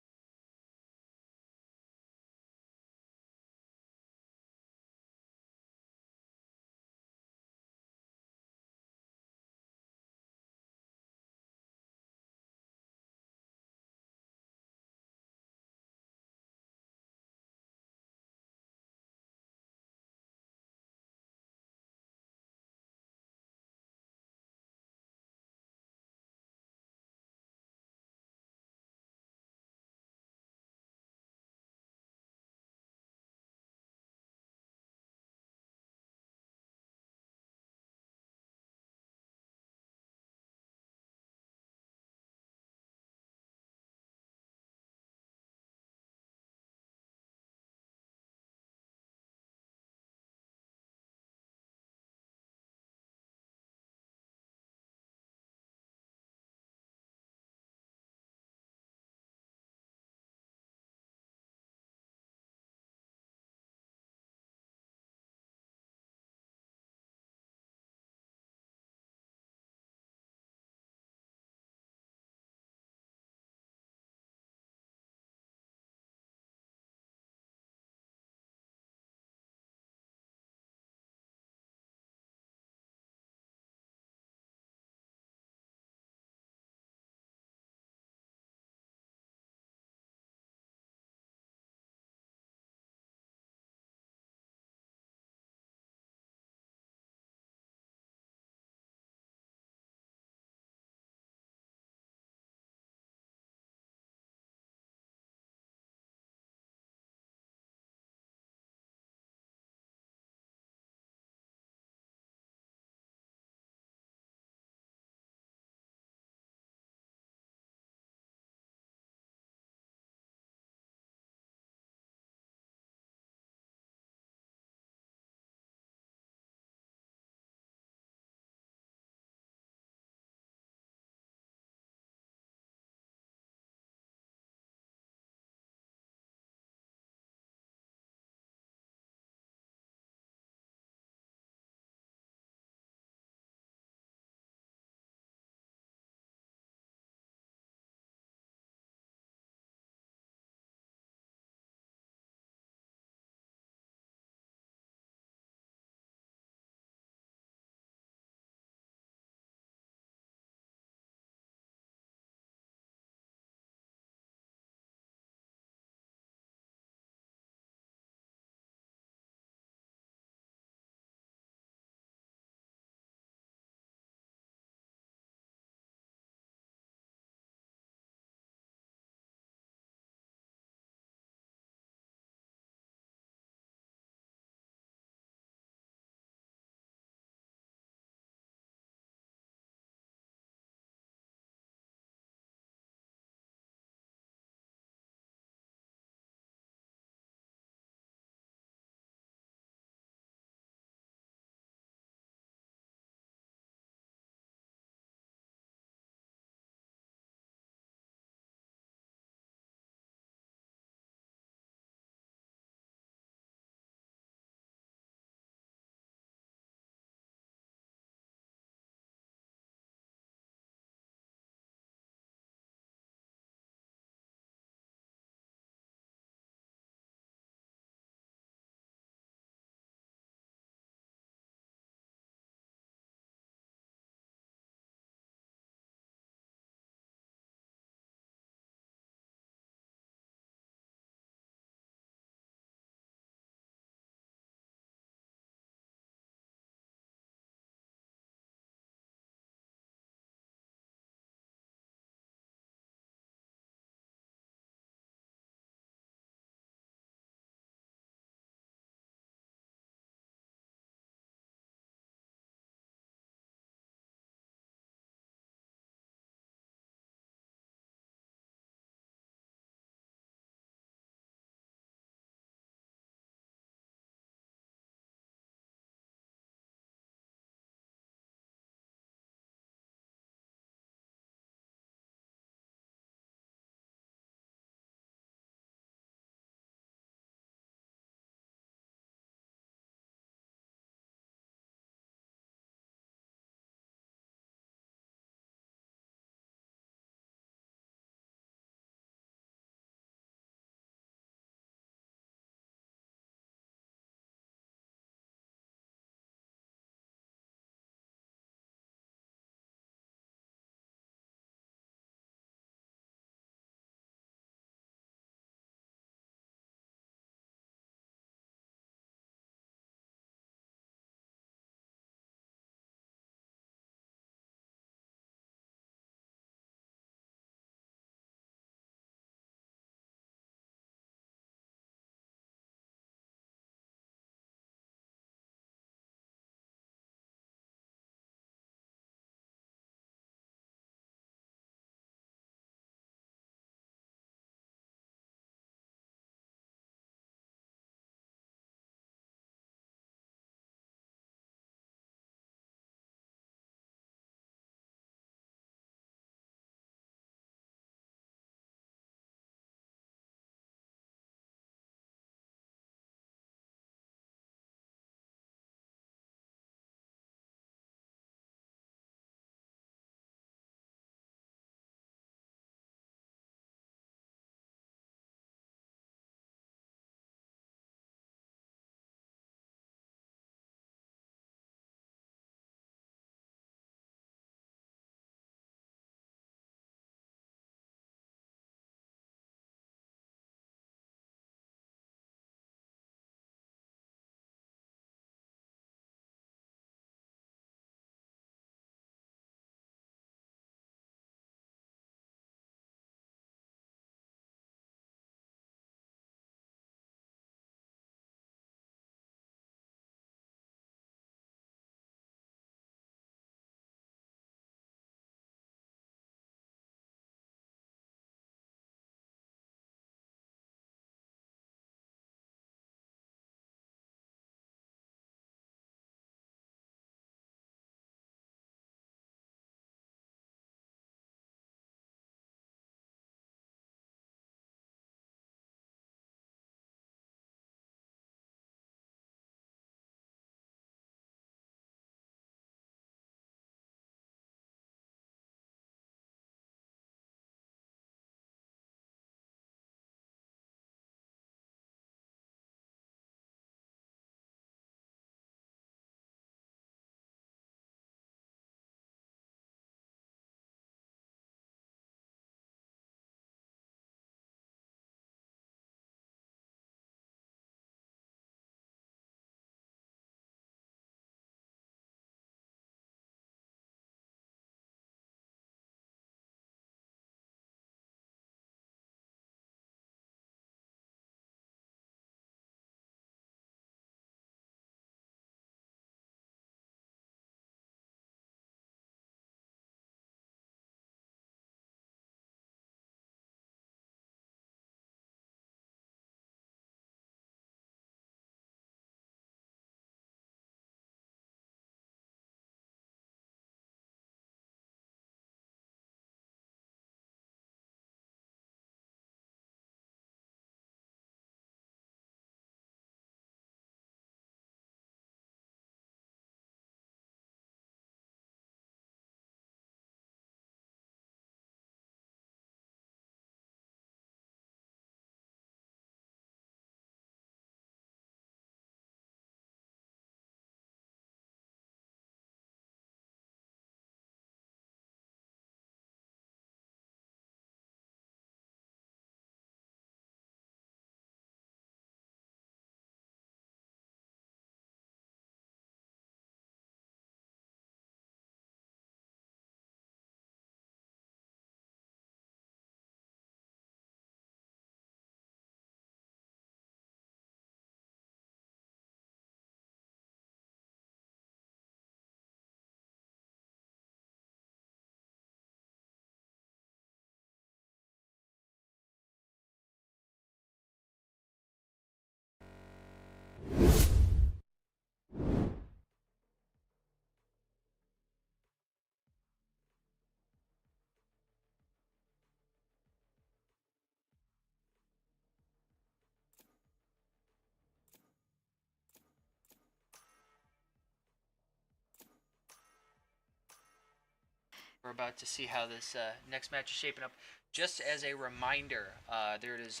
we're about to see how this next match is shaping up. Just as a reminder, there it is.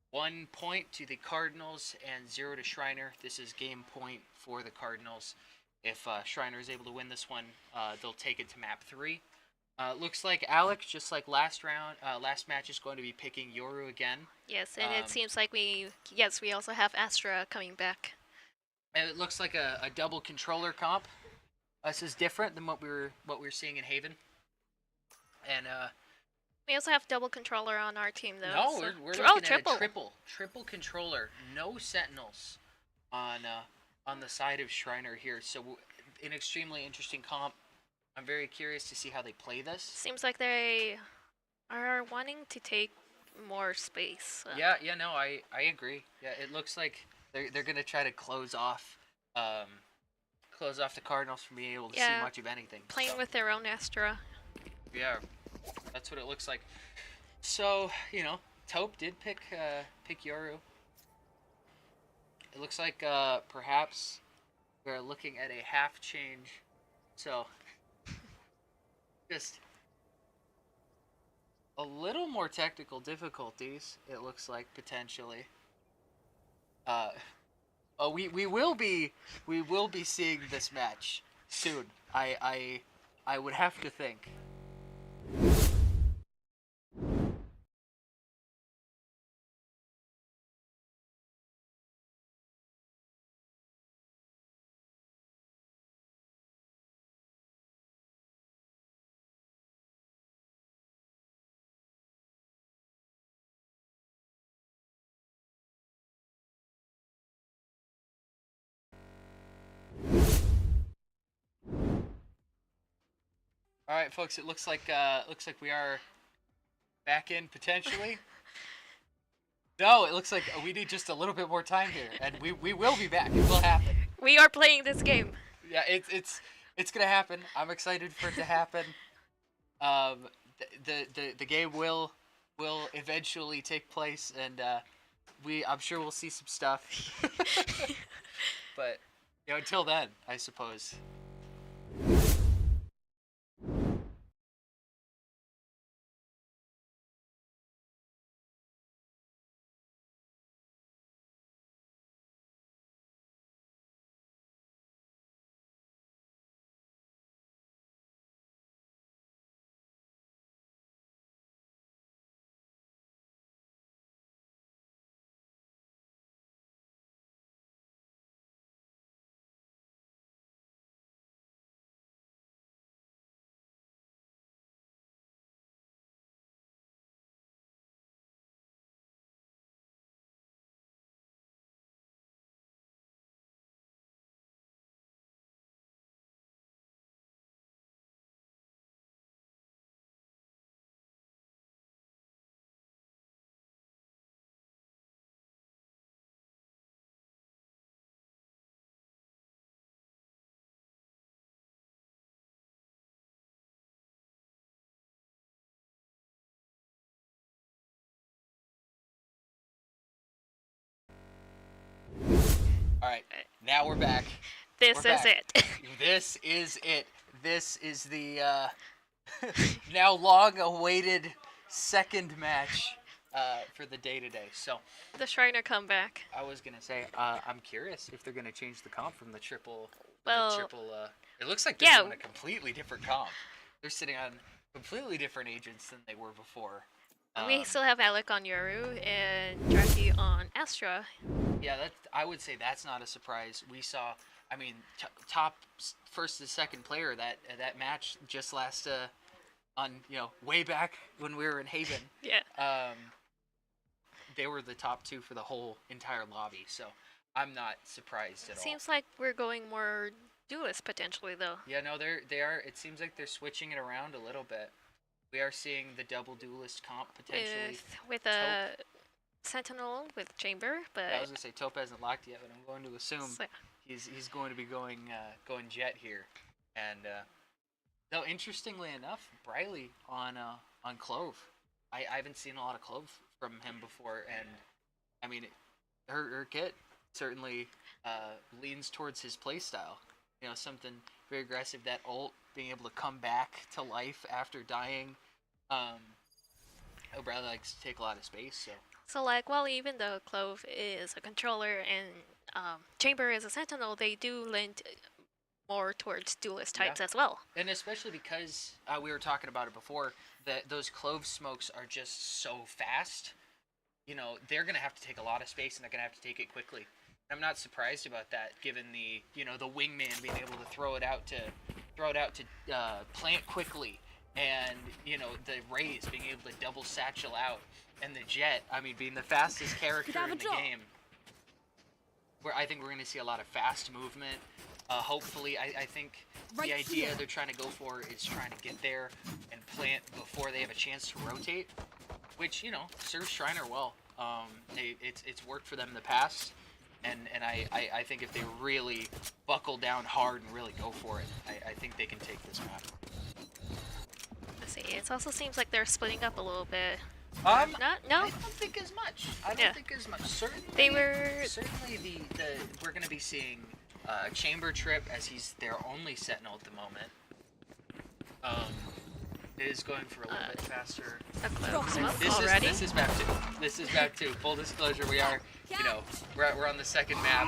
1 point to the Cardinals and 0 to Schreiner. This is game point for the Cardinals. If Schreiner is able to win this one, they'll take it to map 3. Looks like Alex, just like last match, is going to be picking Yoru again. Yes, and it seems like we also have Astra coming back. And it looks like a double controller comp. This is different than what we were seeing in Haven. And we also have double controller on our team, though. no, so. we're looking at triple. a triple controller, no sentinels on the side of Schreiner here. So an extremely interesting comp. I'm very curious to see how they play this. Seems like they are wanting to take more space. Yeah, no, I agree. Yeah, it looks like they're gonna try to close off the Cardinals from being able to see much of anything. Playing with their own Astra. Yeah, that's what it looks like. So, Taupe did pick Yoru. It looks like perhaps we're looking at a half change. So, just a little more technical difficulties, it looks like, potentially. We will be seeing this match soon. I would have to think. All right, folks. It looks like we are back in potentially. No, it looks like we need just a little bit more time here, and we will be back. It will happen. We are playing this game. Yeah, it's gonna happen. I'm excited for it to happen. The game will eventually take place, and I'm sure we'll see some stuff. But until then, I suppose. All right, now we're back. This is it. This is it. This is the now long-awaited second match for the day today. So The Schreiner comeback. I was gonna say, I'm curious if they're gonna change the comp from the triple. Well, it looks like they're doing a completely different comp. They're sitting on completely different agents than they were before. We still have Alec on Yoru and Draki on Astra. Yeah, I would say that's not a surprise. We saw, top first and second player that match just last on way back when we were in Haven. Yeah. They were the top two for the whole entire lobby, so I'm not surprised at all. Seems like we're going more duelist potentially, though. Yeah, no, they are. It seems like they're switching it around a little bit. We are seeing the double duelist comp potentially. With a Sentinel with Chamber, but I was gonna say Taupe hasn't locked yet, but I'm going to assume he's going to be going Jet here. And though interestingly enough, Briley on Clove. I haven't seen a lot of Clove from him before, and her kit certainly leans towards his playstyle. Something very aggressive. That ult being able to come back to life after dying. O'Brien likes to take a lot of space, so. So like, well, even though Clove is a controller and Chamber is a sentinel, they do lean more towards duelist types as well. And especially because we were talking about it before, that those Clove smokes are just so fast. You know, they're gonna have to take a lot of space, and they're gonna have to take it quickly. I'm not surprised about that, given the the wingman being able to throw it out to plant quickly, and the Rays being able to double satchel out, and the Jet, I mean, being the fastest character in the game. Where I think we're gonna see a lot of fast movement. Hopefully, I think the idea they're trying to go for is trying to get there and plant before they have a chance to rotate, which serves Schreiner well. It's worked for them in the past. And I think if they really buckle down hard and really go for it, I think they can take this map. Let's see. It also seems like they're splitting up a little bit. No, No. I don't think as much. Certainly, we're going to be seeing Chamber Trip, as he's their only Sentinel at the moment. It is going for a little bit faster. A Clove smoke This already. is map 2. This is map 2. Full disclosure, we are, we're on the second map,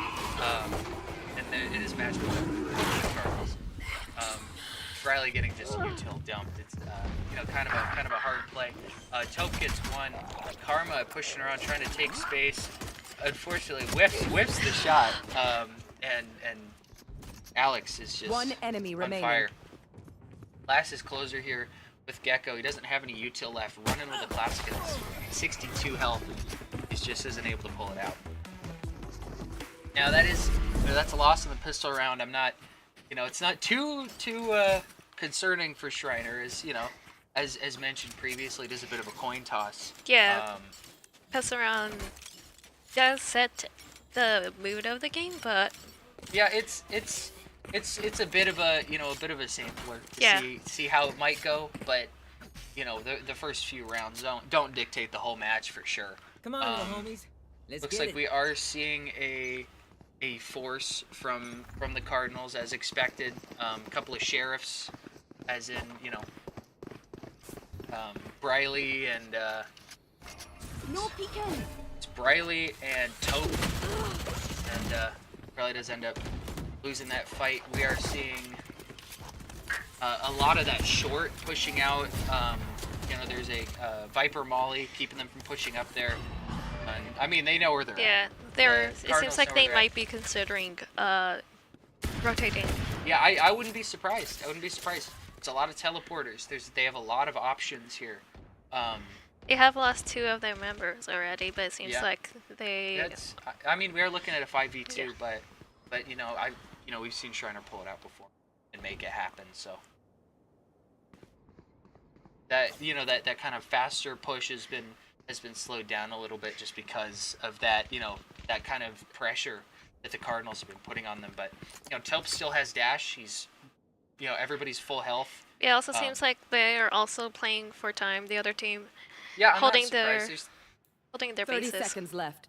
and it is match with Cardinals. Riley getting just util dumped. It's kind of a hard play. Taupe gets one. Karma pushing around, trying to take space. Unfortunately, whiffs the shot. And Alex is just one enemy on remaining. fire. Last is closer here with Gecko. He doesn't have any util left. Running with a classic at 62 health. He just isn't able to pull it out. Now that's a loss in the pistol round. I'm not, it's not too concerning for Schreiner. As mentioned previously, it is a bit of a coin toss. Yeah. Pistol round does set the mood of the game, but yeah, it's a bit of a sampler to see how it might go, but the first few rounds don't dictate the whole match for sure. Come on, little homies. Let's Looks get like we are seeing a force from the Cardinals as expected. A couple of sheriffs, as in Briley and No peeking. it's Briley and Taupe, and Briley does end up losing that fight. We are seeing a lot of that short pushing out. There's a Viper Molly keeping them from pushing up there. I mean, they know where they're at. it seems Cardinals like know they where they're might be considering rotating. Yeah, I wouldn't be surprised. It's a lot of teleporters. They have a lot of options here. They have lost 2 of their members already, but it seems like they. I mean, we are looking at a 5v2, Yeah. but we've seen Schreiner pull it out before and make it happen. So that kind of faster push has been slowed down a little bit just because of that that kind of pressure that the Cardinals have been putting on them. But Taupe still has dash. He's everybody's full health. It also seems like they are also playing for time. The other team Yeah, I'm holding not surprised. their holding their 30 bases. seconds left.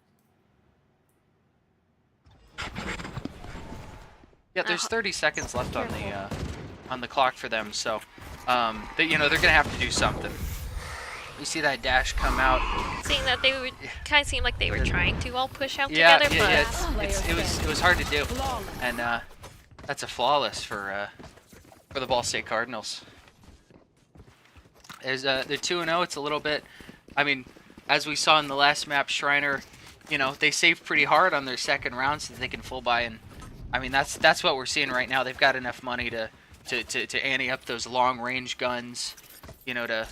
Yeah, there's 30 seconds left on the clock for them, so they're gonna have to do something. You see that dash come out. Seeing that they would kind of seem like they were trying to all push out Yeah, together, but it was hard to do, and that's a flawless for the Ball State Cardinals. There's they're 2-0. It's a little bit. I mean, as we saw in the last map, Schreiner, they saved pretty hard on their second round so that they can full buy, and I mean that's what we're seeing right now. They've got enough money to ante up those long range guns, to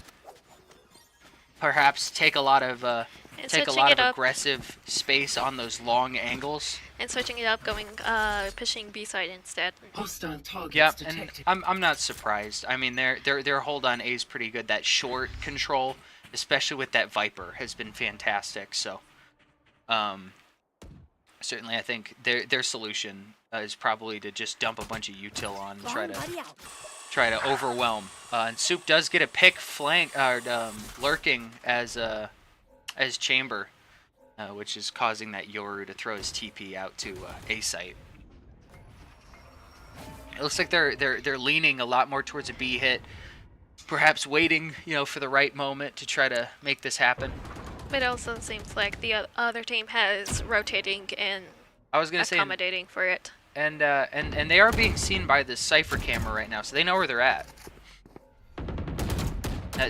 perhaps take a lot of aggressive space on those long angles. and switching it up, going pushing B side instead. hostile targets Yeah, detected. and I'm not surprised. I mean, their hold on A is pretty good. That short control, especially with that Viper, has been fantastic. So, certainly, I think their solution is probably to just dump a bunch of util on and try to overwhelm. And Soup does get a pick flank lurking as Chamber, which is causing that Yoru to throw his TP out to A site. It looks like they're leaning a lot more towards a B hit, perhaps waiting, for the right moment to try to make this happen. It also seems like the other team has rotating and I was gonna say, accommodating for it. and they are being seen by the Cypher camera right now, so they know where they're at.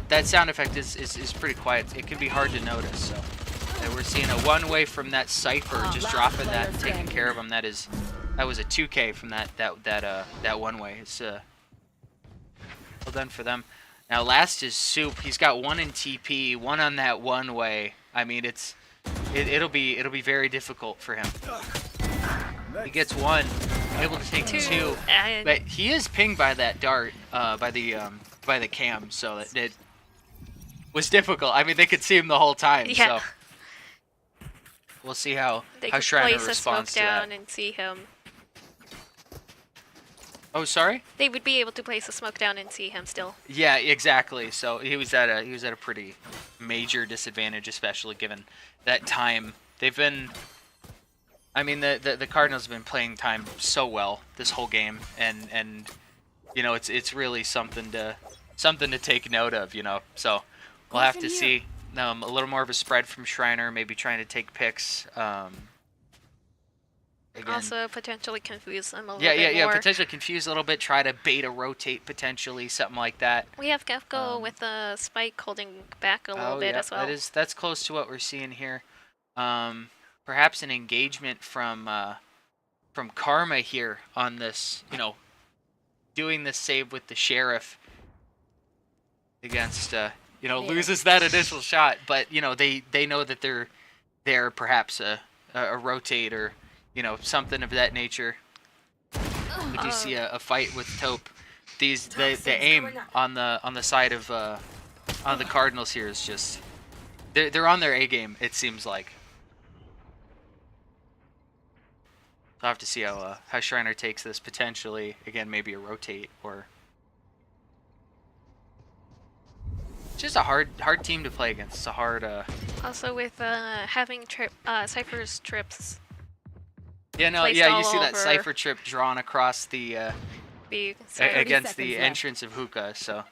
That sound effect is pretty quiet. It can be hard to notice. So we're seeing a one-way from that Cypher, just dropping that and taking care of them. That was a 2K from that one-way. It's well done for them. Now last is Soup. He's got one in TP, one on that one-way. I mean, it'll be very difficult for him. He gets one, able to take two, but he is pinged by that dart, by the cam, so it was difficult. I mean, they could see him the whole time. Yeah. So we'll see how They Schreiner could place a responds smoke to down that. and see him. Oh, sorry. They would be able to place a smoke down and see him still. Yeah, exactly. So he was at a pretty major disadvantage, especially given that time. They've been, I mean, the Cardinals have been playing time so well this whole game, and it's really something to take note of, So we'll have to see a little more of a spread from Schreiner, maybe trying to take picks. Again. Also potentially confuse them a little Yeah, bit more. potentially confuse a little bit, try to beta rotate potentially, something like that. We have Gefko with a spike holding back a little bit as well. That's close to what we're seeing here. Perhaps an engagement from Karma here on this, doing this save with the Sheriff against, loses that initial shot, but they know that they're perhaps a rotate or something of that nature. We do see a fight with Taupe. The aim on the side of on the Cardinals here is just they're on their A game. It seems like. So I'll have to see how Schreiner takes this. Potentially, again, maybe a rotate or just a hard team to play against. It's a hard. Also with having Cypher's trips. Yeah, no, placed yeah, you all see that over. Cypher trip drawn across the against the 30 seconds entrance of Hookah. So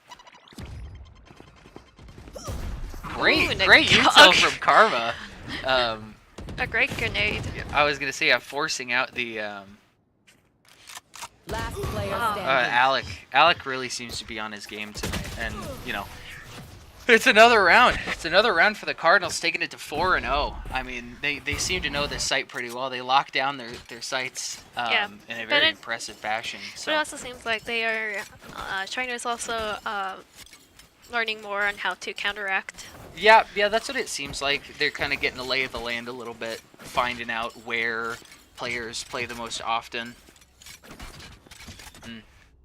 Ooh, great and a util okay. from Karma. A great grenade. I was gonna say I'm forcing out the Last player standing. Alec really seems to be on his game tonight, and it's another round. It's another round for the Cardinals, taking it to 4-0. I mean, they seem to know this site pretty well. They lock down their sites in a very impressive fashion. So But it also seems like they are. Schreiner's also learning more on how to counteract. yeah, that's what it seems like. They're kind of getting the lay of the land a little bit, finding out where players play the most often.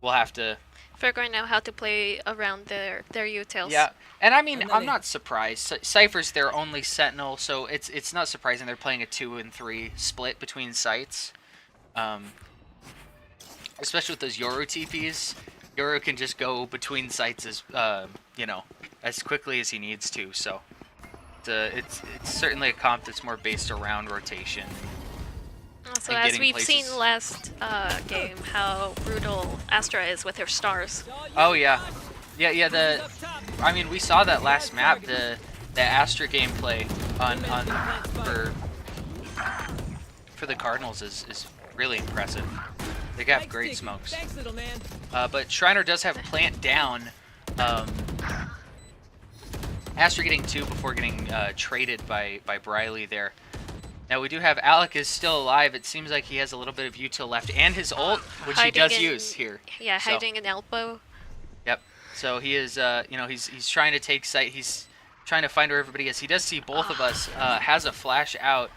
We'll have to. Figuring out how to play around their utils. Yeah, and I mean, And then I'm they- not surprised. Cypher's their only Sentinel, so it's not surprising they're playing a 2 and 3 split between sites. Especially with those Yoru TPs, Yoru can just go between sites as as quickly as he needs to. So it's certainly a comp that's more based around rotation. Also, and as getting we've seen places. last game, how brutal Astra is with her stars. Oh yeah. I mean, we saw that last map, the Astra gameplay for the Cardinals is really impressive. They got great smokes. Thanks, little man. But Schreiner does have plant down. Astra getting 2 before getting traded by Briley there. Now we do have Alec is still alive. It seems like he has a little bit of util left and his ult, which he Hiding does in- use here. Yeah, So- hiding an elbow. Yep. So he is, he's trying to take site. He's trying to find where everybody is. He does see both of us. Has a flash out.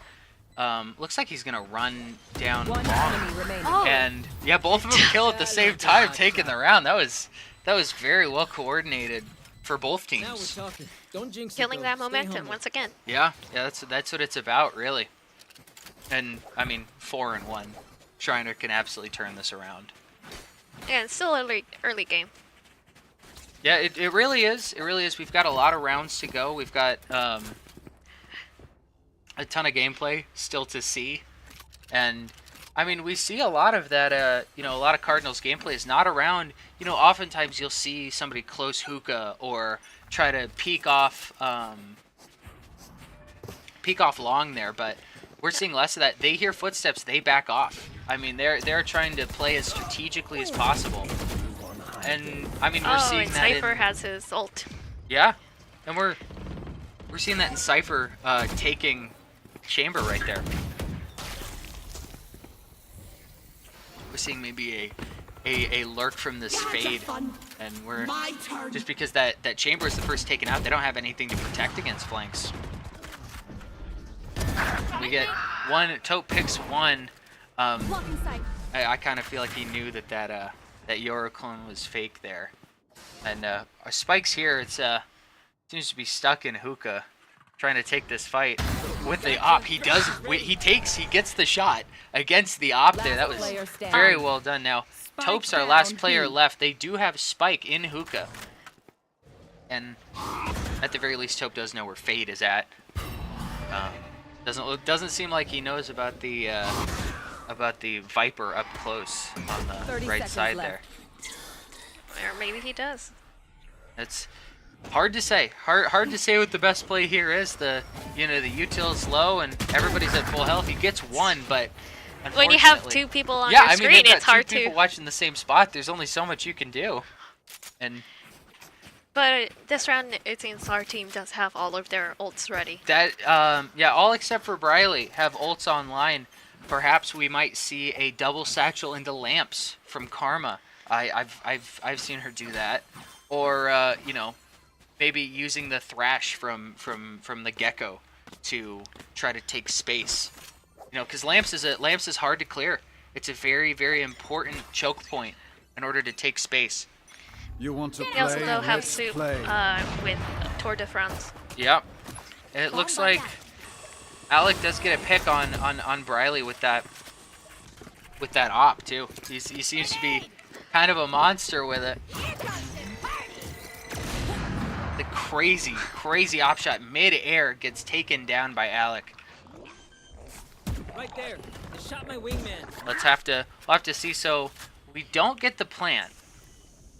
Looks like he's gonna run down One long. enemy remaining. Oh. And yeah, both of them kill at the same time, taking the round. That was very well coordinated for both Now we're teams. talking. Don't jinx it, Killing though. that Stay momentum humble. once again. Yeah, that's what it's about, really. And I mean, 4-1. Schreiner can absolutely turn this around. And still early game. Yeah, it really is. It really is. We've got a lot of rounds to go. We've got a ton of gameplay still to see. And I mean, we see a lot of that, you know, a lot of Cardinals gameplay is not around, you know, oftentimes you'll see somebody close hookah or try to peek off long there, but we're seeing less of that. They hear footsteps, they back off. I mean, they're trying to play as strategically as possible. And I mean, we're seeing and that Cypher has his ult. Yeah. And we're seeing that in Cypher taking Chamber right there. We're seeing maybe a lurk from this fade, and we're just because that Chamber is the first taken out, they don't have anything to protect against flanks. We get one. Tope picks one. Blocking sight. I kind of feel like he knew that Yoroclone was fake there, and our Spike's here. It's seems to be stuck in hookah, trying to take this fight with the op. He gets the shot against the op there. That was very well done. Now, Tope's our last player left. They do have Spike in hookah, and at the very least, Tope does know where Fade is at. Doesn't seem like he knows about the Viper up close on the right side there. Or maybe he does. It's hard to say. Hard to say what the best play here is. The util's low and everybody's at full health. He gets one, but when you have two people on yeah, your I screen, mean, it's hard two people to. watching the same spot. There's only so much you can do, and But this round, it seems our team does have all of their ults ready. that yeah, all except for Briley have ults online. Perhaps we might see a double satchel into lamps from Karma. I've seen her do that, or you know, maybe using the thrash from the Gecko to try to take space. You know, because lamps is hard to clear. It's a very, very important choke point in order to take space. You want to They also play? though have Let's Soup play. with Tour de France. Yep. And it looks like Alec does get a pick on Briley with that op too. He seems to be kind of a monster with it. The crazy op shot mid-air gets taken down by Alec. Right there. I shot my wingman. We'll have to see. So we don't get the plant,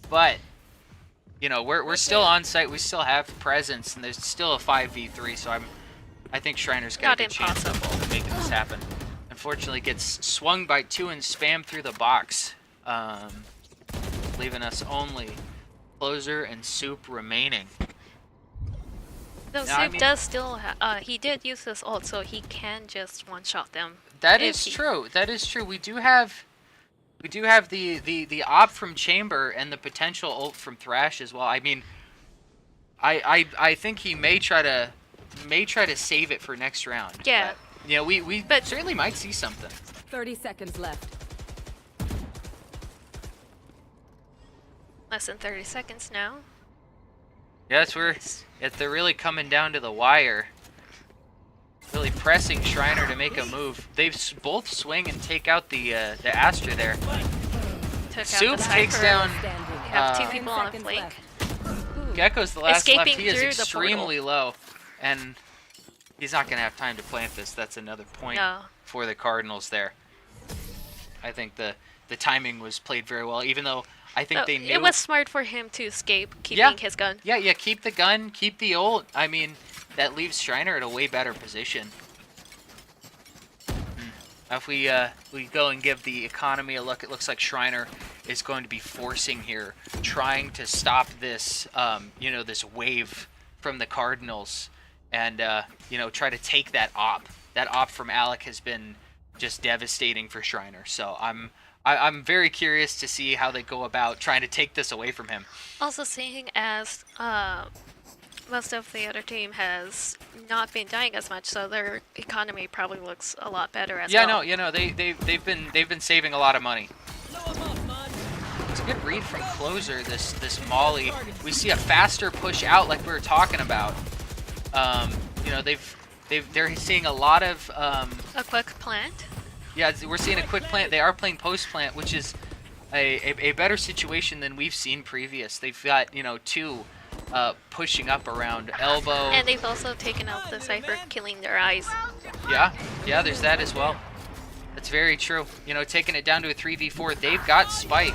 but you know we're still on site. We still have presence, and there's still a 5v3. So I think Schreiner's got a good chance of making this happen. Unfortunately, gets swung by two and spammed through the box, leaving us only Closer and Soup remaining. Though Now, I Soup mean- does still, he did use this ult, so he can just one-shot them. That if is he- true. That is true. We do have the op from Chamber and the potential ult from Thrash as well. I mean, I think he may try to save it for next round. Yeah. But, you know, we certainly might see something. 30 seconds left. Less than 30 seconds now. Yeah, that's where they're really coming down to the wire. Really pressing Schreiner to make a move. They both swing and take out the Astra there. Took out Soup the takes Cypher. down Standing. We have two 10 people on a seconds flank. Gecko's the last left. Escaping He is through the extremely low, and he's not going to have time to plant this. That's another point No. for the Cardinals there. I think the timing was played very well, even though I think Oh, they knew it was smart for him to escape, keeping his gun. Yeah, keep the gun, keep the ult. I mean, that leaves Schreiner in a way better position. Now if we go and give the economy a look, it looks like Schreiner is going to be forcing here, trying to stop this, you know, this wave from the Cardinals, and you know, try to take that op. That op from Alec has been just devastating for Schreiner. So I'm very curious to see how they go about trying to take this away from him. Also, seeing as most of the other team has not been dying as much, so their economy probably looks a lot better as Yeah, well. no, you know, they've been saving a lot of money. It's a good read from Closer. This Molly. We see a faster push out, like we were talking about. You know, they're seeing a lot of A quick plant. yeah, we're seeing a quick plant. They are playing post plant, which is a better situation than we've seen previous. They've got, you know, two pushing up around elbow. And they've also taken out the Cypher, killing their eyes. Yeah, there's that as well. That's very true. You know, taking it down to a 3v4. They've got Spike,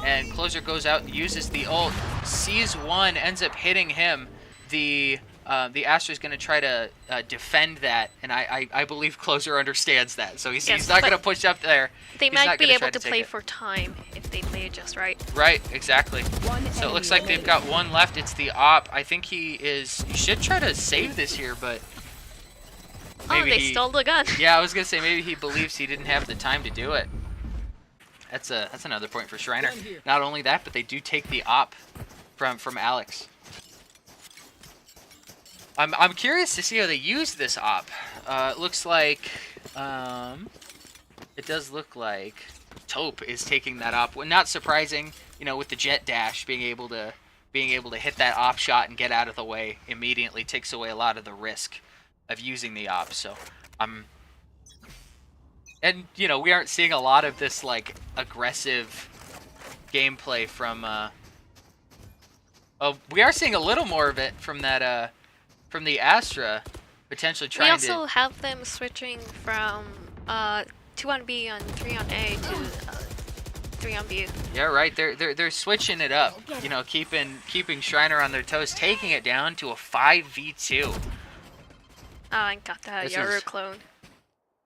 and Closer goes out and uses the ult. Sees one, ends up hitting him. The Astra's going to try to defend that, and I believe Closer understands that. So he's not going to push up there. They He's might not be gonna able try to take play it. for time if they play it just right. Right, exactly. One So it looks enemy like they've got one left. It's the Op. I think he should try to save this here, but maybe They stole the gun. Yeah, I was gonna say maybe he believes he didn't have the time to do it. That's another point for Schreiner. Not only that, but they do take the Op from Alex. I'm curious to see how they use this Op. It looks like it does look like Taupe is taking that Op. Well, not surprising, you know, with the jet dash being able to hit that Op shot and get out of the way immediately takes away a lot of the risk of using the Op. So and you know, we aren't seeing a lot of this like aggressive gameplay from we are seeing a little more of it from that from the Astra potentially We trying also have them switching from 2 on B and 3 on A to 3 on B. Yeah, right. They're switching it up. You know, keeping Schreiner on their toes, taking it down to a 5v2. Oh, and got the This Yoru is- clone.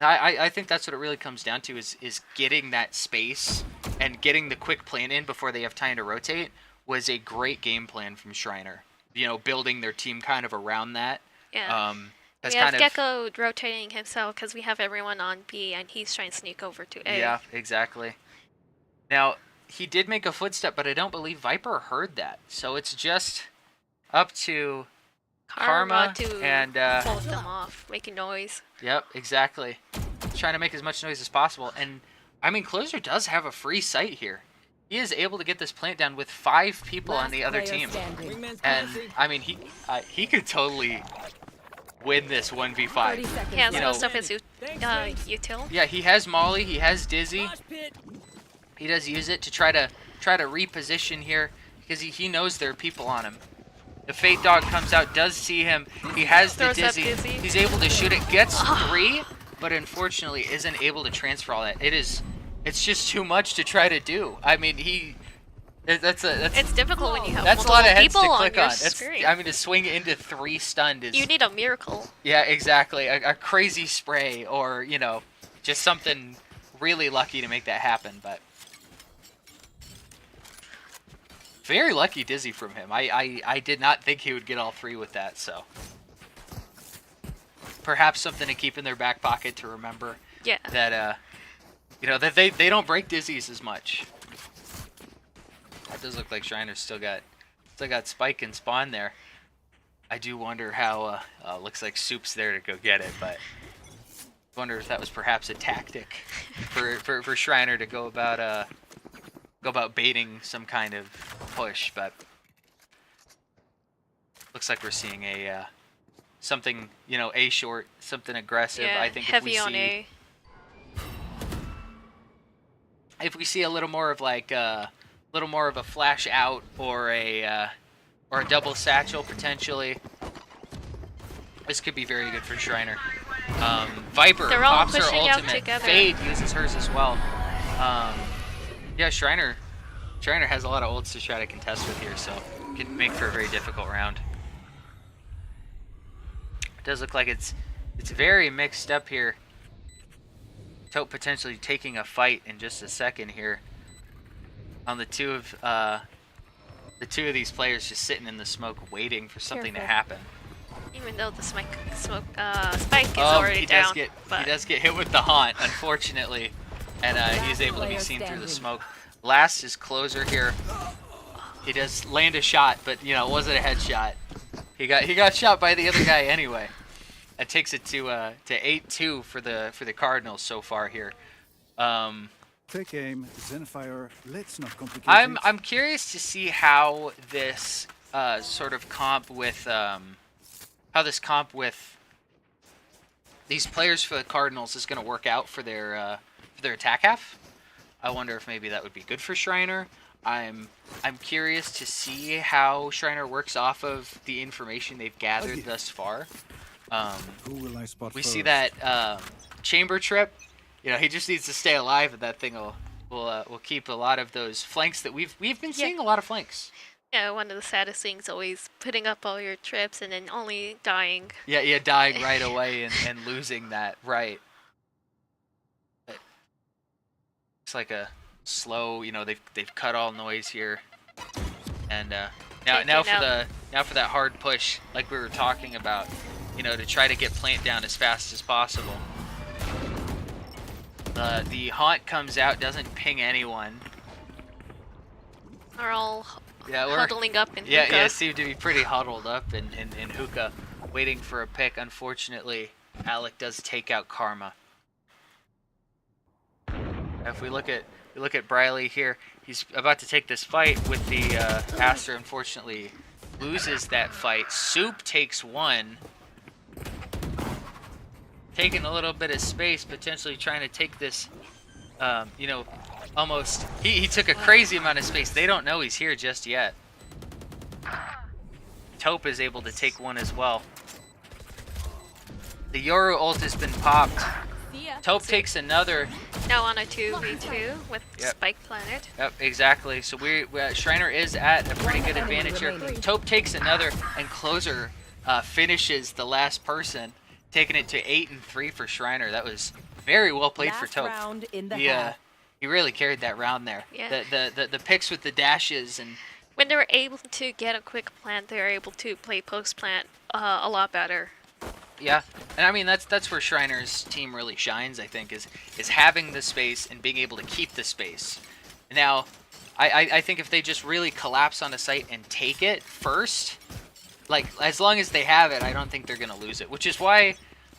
I think that's what it really comes down to is getting that space and getting the quick plan in before they have time to rotate was a great game plan from Schreiner. You know, building their team kind of around that. Yeah. As We have kind of Gecko rotating himself because we have everyone on B and he's trying to sneak over to A. Yeah, exactly. Now, he did make a footstep, but I don't believe Viper heard that. So it's just up to Karma to and hold them off, making noise. Yep, exactly. Trying to make as much noise as possible. And, I mean, Closer does have a free sight here. He is able to get this plant down with 5 people on the other team. Wingman's And, passing. I mean, he could totally win this 1v5. 30 seconds He has You most know- of his util. Yeah, he has Molly, he has Dizzy. Mosh pit. He does use it to try to reposition here because he knows there are people on him. The Fate Dog comes out, does see him. He has the Throws up Dizzy. Dizzy. He's able to shoot it, gets 3, but unfortunately isn't able to transfer all that. It's just too much to try to do. I mean, that's It's difficult when you have that's a multiple lot of heads people to on click your on. screen. I mean, to swing into 3 stunned is You need a miracle. yeah, exactly. A crazy spray or, you know, just something really lucky to make that happen, but very lucky Dizzy from him. I did not think he would get all 3 with that, so perhaps something to keep in their back pocket to remember Yeah. that you know, that they don't break Dizzies as much. That does look like Schreiner's still got Spike and Spawn there. I do wonder how looks like Soup's there to go get it, but wonder if that was perhaps a tactic for Schreiner to go about baiting some kind of push, but looks like we're seeing a something, you know, A short, something aggressive. Yeah, I think heavy if we on A. see a little more of like little more of a flash out or a double satchel potentially, this could be very good for Schreiner. Viper They're all pops her pushing out ultimate. together. Fade uses hers as well. Yeah, Schreiner has a lot of ults to try to contest with here, so can make for a very difficult round. It does look like it's very mixed up here. Taupe potentially taking a fight in just a second here on the two of these players just sitting in the smoke waiting for something to Careful. happen. Even though the spike is Oh, already he down. does get hit with the haunt, unfortunately, and he's able to be player seen through the standing. smoke. Last is Closer here. He does land a shot, but you know, it wasn't a headshot. He got shot by the other guy anyway. That takes it to 8-2 for the Cardinals so far here. Take aim, Zenfire. Let's not complicate I'm it. curious to see how this sort of comp with these players for the Cardinals is going to work out for their attack half. I wonder if maybe that would be good for Schreiner. I'm curious to see how Schreiner works off of the information they've gathered thus far. Who will I spot We first? see that chamber trip you know, he just needs to stay alive, and that thing will keep a lot of those flanks that we've been seeing a lot of flanks. Yeah, one of the saddest things always putting up all your trips and then only dying. Yeah, dying right away and losing that, right. It's like a slow, you know, they've cut all noise here. And now for that hard push, like we were talking about, you know, to try to get plant down as fast as possible. The haunt comes out, doesn't ping anyone. Are all Yeah, huddling up in yeah, hookah. seem to be pretty huddled up in hookah, waiting for a pick. Unfortunately, Alec does take out Karma. If we look at Briley here, he's about to take this fight with the Astra. Unfortunately, loses that fight. Soup takes one, taking a little bit of space, potentially trying to take this. You know, almost he took a crazy amount of space. They don't know he's here just yet. Taupe is able to take one as well. The Yoru ult has been popped. Taupe takes another. Now on a 2v2 with Spike Planet. Yep, exactly. So Schreiner is at a pretty good advantage here. Taupe takes another, and Closer finishes the last person, taking it to 8-3 for Schreiner. That was very well played for Taupe. Round in the He really carried that round there. Yeah. The picks with the dashes and. When they were able to get a quick plant, they were able to play post plant a lot better. Yeah, and I mean that's where Schreiner's team really shines. I think is having the space and being able to keep the space. Now, I think if they just really collapse on a site and take it first, like as long as they have it, I don't think they're gonna lose it. Which is why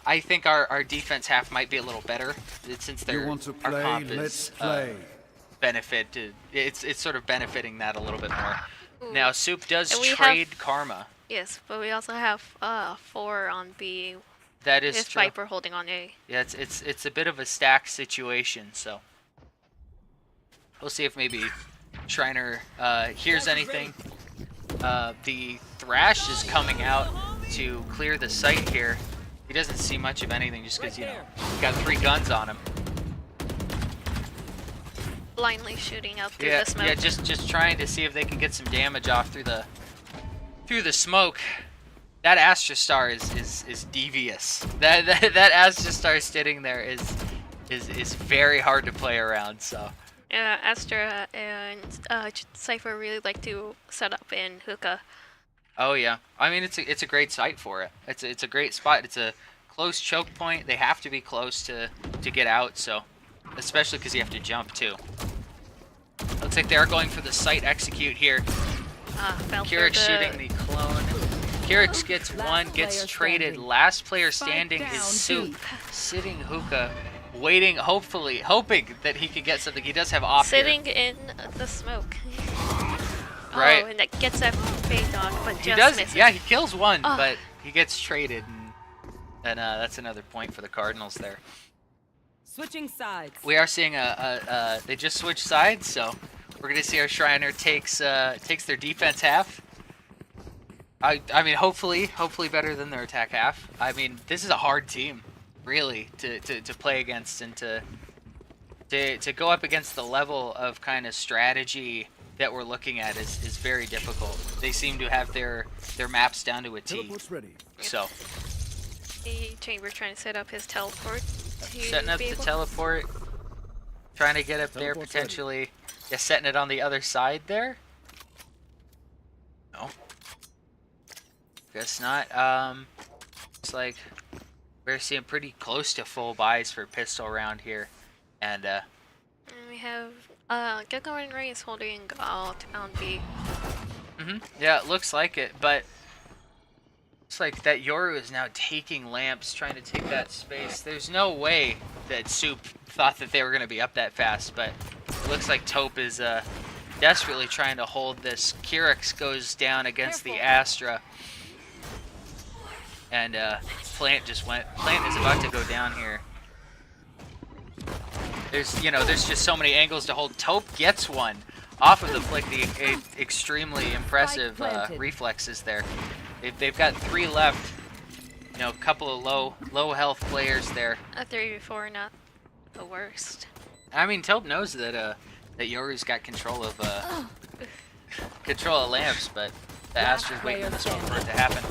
I think our defense half might be a little better since You want to our play? comp Let's is play. it's sort of benefiting that a little bit more. Ooh. Now Soup does And we trade Karma. Yes, but we also have 4 on B. That is With true. Viper holding on A. Yeah, it's a bit of a stacked situation, so we'll see if maybe Schreiner hears anything. The Thrash is coming out to clear the site here. He doesn't see much of anything just because, you know, he's got 3 guns on him. Blindly shooting out through Yeah, the smoke. yeah, just trying to see if they can get some damage off through the smoke. That Astra Star is devious. That Astra Star sitting there is very hard to play around. So. Yeah, Astra and Cypher really like to set up in hookah. Oh yeah, I mean it's a great site for it. It's a great spot. It's a close choke point. They have to be close to get out. So, especially because you have to jump too. Looks like they are going for the site execute here. Kyrix shooting the clone. Kyrix gets one, gets traded. Last player standing is Soup, sitting hookah, waiting, hoping that he could get something. He does have off Sitting here. in the smoke. Right. Oh, and that gets that fade dog, but He just does, misses. yeah, he kills one, Oh. but he gets traded, and that's another point for the Cardinals there. Switching sides. We are seeing they just switched sides, so we're gonna see our Schreiner takes their defense half. I mean, hopefully better than their attack half. I mean, this is a hard team, really, to play against and to go up against the level of kind of strategy that we're looking at is very difficult. They seem to have their maps down to a T. Teleport's ready. So The Chamber trying to set up his teleport. setting up the teleport, trying to get up there Teleport's potentially. Yeah, setting it on the other side there. No. Guess not. It's like we're seeing pretty close to full buys for pistol around here, and And we have Gecko and Ray is holding out on B. yeah, it looks like it, but it's like that Yoru is now taking lamps, trying to take that space. There's no way that Soup thought that they were going to be up that fast, but it looks like Taupe is desperately trying to hold this. Kyrix goes down against the Astra, and Plant just went. Plant is about to go down here. There's just so many angles to hold. Taupe gets one off of the flick. The extremely impressive reflexes there. They've got 3 left. You know, a couple of low health players there. A 3v4 not. the worst. I mean, Taupe knows that that Yoru's got control of lamps, but the Astra's waiting for this one for it to happen.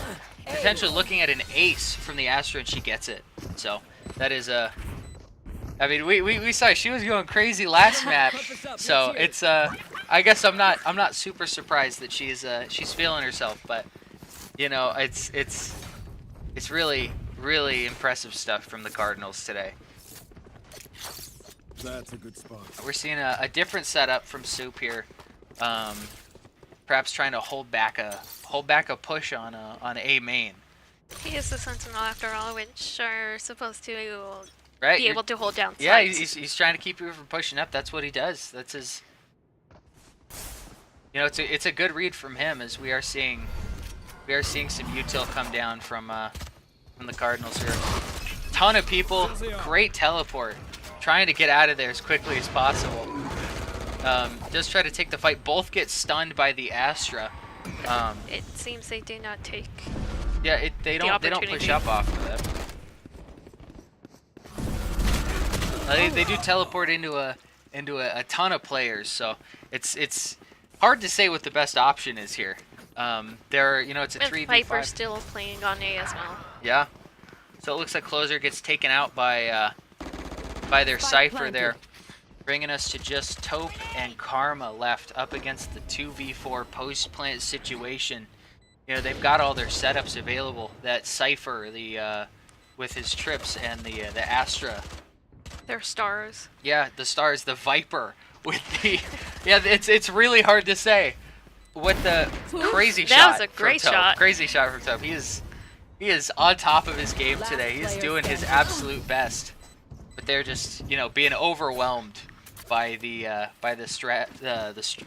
Potentially looking at an ace from the Astra, and she gets it. So that is I mean, we saw she was going crazy last map, so it's I guess I'm not super surprised that she's feeling herself, but you know, it's really impressive stuff from the Cardinals today. That's a good spot. We're seeing a different setup from Soup here, perhaps trying to hold back a push on A main. He is the Sentinel after all, which are supposed to Right? be able to hold down sites. Yeah, he's trying to keep you from pushing up. That's what he does. That's his. You know, it's a good read from him, as we are seeing some util come down from the Cardinals here. Ton of people, great teleport, trying to get out of there as quickly as possible. Just try to take the fight. Both get stunned by the Astra. It seems they do not take. Yeah, they don't push up off of it. They do teleport into a ton of players, so it's hard to say what the best option is here. It's a 3v5. Viper still playing on A as well. Yeah. So it looks like Closer gets taken out by their Cypher there, bringing us to just Taupe and Karma left up against the 2v4 post-plant situation. You know, they've got all their setups available. That Cypher, with his trips, and the Astra. They're stars. Yeah, the stars, the Viper with the. Yeah, it's really hard to say. What the crazy shot? That was a great from Taupe. shot. Crazy shot from Taupe. He is on top of his game today. He's doing his absolute best. But they're just, you know, being overwhelmed by the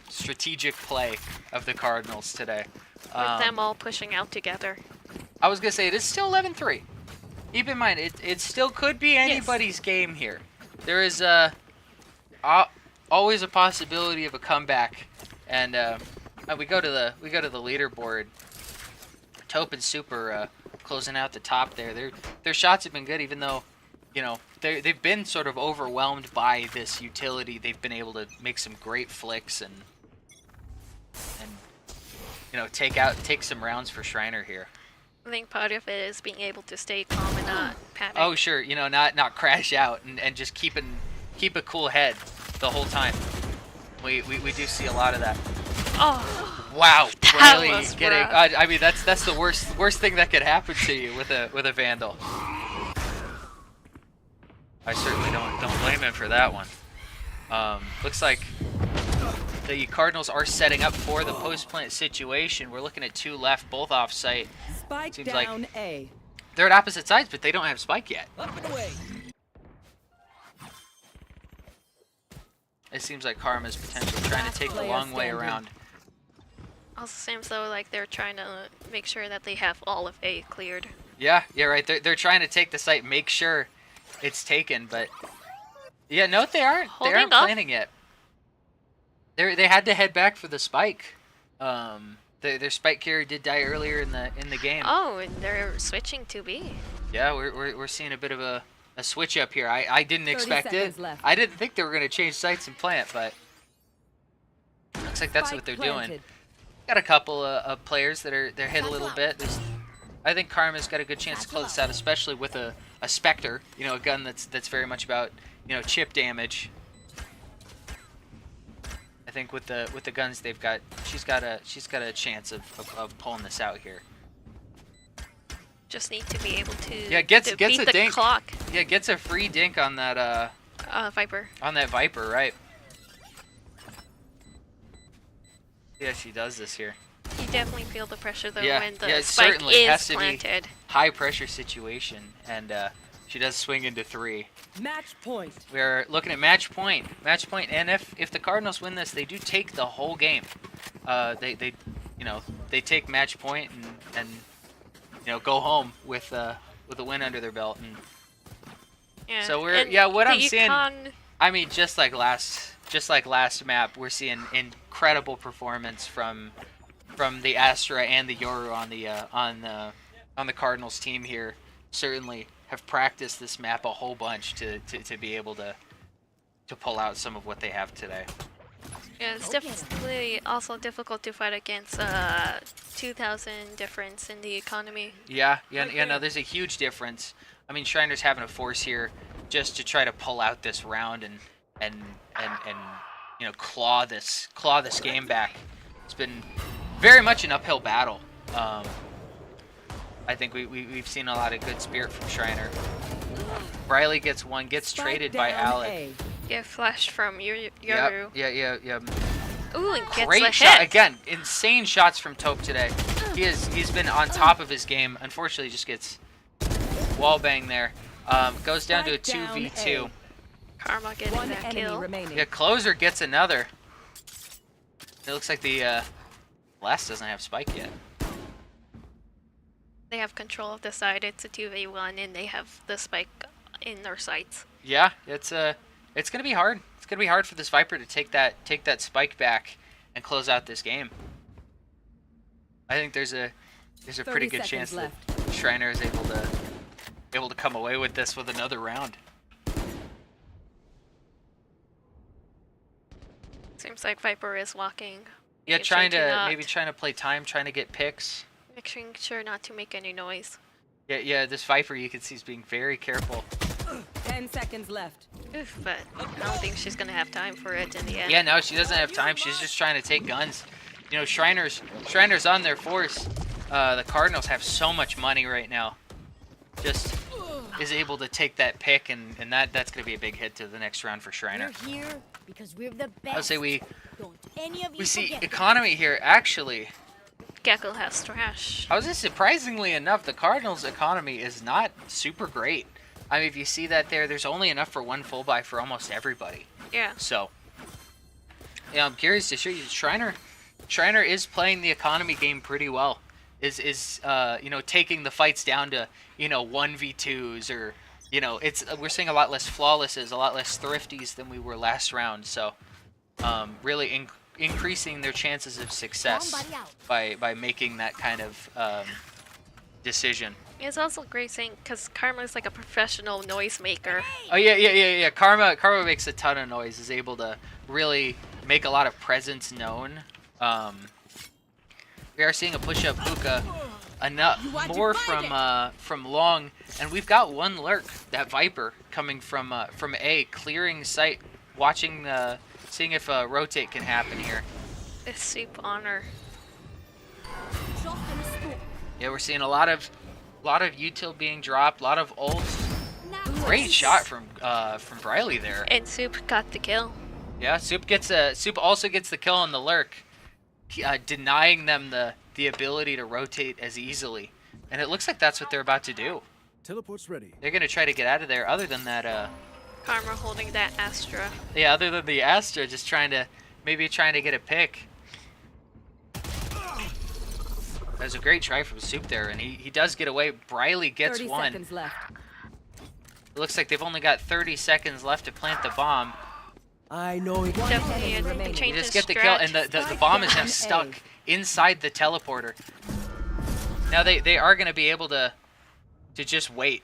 strategic play of the Cardinals today. With them all pushing out together. I was gonna say it is still 11-3. Keep in mind, it still could be anybody's game here. There is always a possibility of a comeback, and we go to the leaderboard. Taupe and Super closing out the top there. Their shots have been good, even though, you know, they've been sort of overwhelmed by this utility. They've been able to make some great flicks and you know, take some rounds for Schreiner here. I think part of it is being able to stay calm and not panic. Oh sure, you know, not crash out and just keep a cool head the whole time. We do see a lot of that. Oh, wow, that really was getting. rough. I mean, that's the worst thing that could happen to you with a Vandal. I certainly don't blame him for that one. Looks like the Cardinals are setting up for the post-plant situation. We're looking at 2 left, both off-site. Spike Seems down like A. they're at opposite sides, but they don't have Spike yet. Up and away. It seems like Karma's potentially trying to take the long way around. Also seems though like they're trying to make sure that they have all of A cleared. Yeah, right. They're trying to take the site, make sure it's taken, but yeah, no, they aren't Holding up? planning yet. They had to head back for the Spike. Their Spike carrier did die earlier in the game. Oh, and they're switching to B. Yeah, we're seeing a bit of a switch up here. I didn't expect it. seconds left. I didn't think they were going to change sites and plant, but looks like that's what they're doing. Got a couple of players they're hit a little bit. I think Karma's got a good chance to close this out, especially with a Spectre, you know, a gun that's very much about, you know, chip damage. I think with the guns they've got, she's got a chance of pulling this out here. Just need to be able to gets beat a the dink. clock. Yeah, gets a free dink on that Viper. on that Viper, right? Yeah, she does this here. You definitely feel the pressure though Yeah, when the yeah, it spike certainly is has to be planted. high pressure situation, and she does swing into 3. Match point. We're looking at match point, and if the Cardinals win this, they do take the whole game. They take match point and you know, go home with a win under their belt. And Yeah. so and what the I'm seeing. Econ, I mean, just like last map, we're seeing incredible performance from the Astra and the Yoru on the Cardinals team here. Certainly, have practiced this map a whole bunch to be able to pull out some of what they have today. Yeah, it's definitely also difficult to fight against 2,000 difference in the economy. Yeah, no, there's a huge difference. I mean, Schreiner's having a force here just to try to pull out this round and you know, claw this game back. It's been very much an uphill battle. I think we've seen a lot of good spirit from Schreiner. Briley gets one, gets traded by Alec. Yeah, flash from Yoru. Yeah. Ooh, and gets Great a shot hit. again. Insane shots from Taupe today. He's been on top of his game. Unfortunately, just gets wall bang there. Goes down to a 2v2. Karma getting One that enemy kill. remaining. Yeah, Closer gets another. It looks like the Blast doesn't have Spike yet. They have control of the side. It's a 2v1, and they have the spike in their sights. Yeah, it's gonna be hard. It's gonna be hard for this Viper to take that Spike back and close out this game. I think there's a pretty 30 good chance seconds that Schreiner is able to come away with this with another round. Seems like Viper is walking. Yeah, Make trying sure to not- maybe trying to play time, trying to get picks. Making sure not to make any noise. Yeah, this Viper you can see is being very careful. 10 seconds left. Oof, but I don't think she's gonna have time for it in the end. Yeah, no, she doesn't have time. She's just trying to take guns. You know, Schreiner's on their force. The Cardinals have so much money right now. Just is able to take that pick, and that's going to be a big hit to the next round for Schreiner. We're here because we're the best. I would say we Don't any of you see forget economy here. Actually, Gecko has trash. I was just surprisingly enough, the Cardinals' economy is not super great. I mean, if you see that there's only enough for one full buy for almost everybody. Yeah. So, yeah, I'm curious to show you. Schreiner is playing the economy game pretty well. Is you know, taking the fights down to, you know, 1v2s, or, you know, we're seeing a lot less flawlesses, a lot less thrifties than we were last round. So, really increasing their chances of success by making that kind of decision. It's also great saying because Karma is like a professional noisemaker. Oh yeah. Karma makes a ton of noise. Is able to really make a lot of presence known. We are seeing a push-up hookah, more from long, and we've got one lurk, that Viper, coming from A, clearing sight, watching, seeing if a rotate can happen here. It's Soup Honor. Yeah, we're seeing a lot of util being dropped, a lot of ults. Great shot from Briley there. And Soup got the kill. Yeah, Soup also gets the kill on the lurk, denying them the ability to rotate as easily. And it looks like that's what they're about to do. Teleport's ready. They're gonna try to get out of there. Other than that, Karma holding that Astra. yeah, other than the Astra, just trying to get a pick. That was a great try from Soup there, and he does get away. Briley gets 30 one. seconds left. It looks like they've only got 30 seconds left to plant the bomb. I know it. Definitely a remaining. change You in just get the kill, strat. and the bomb is now stuck inside the teleporter. Now they are going to be able to just wait.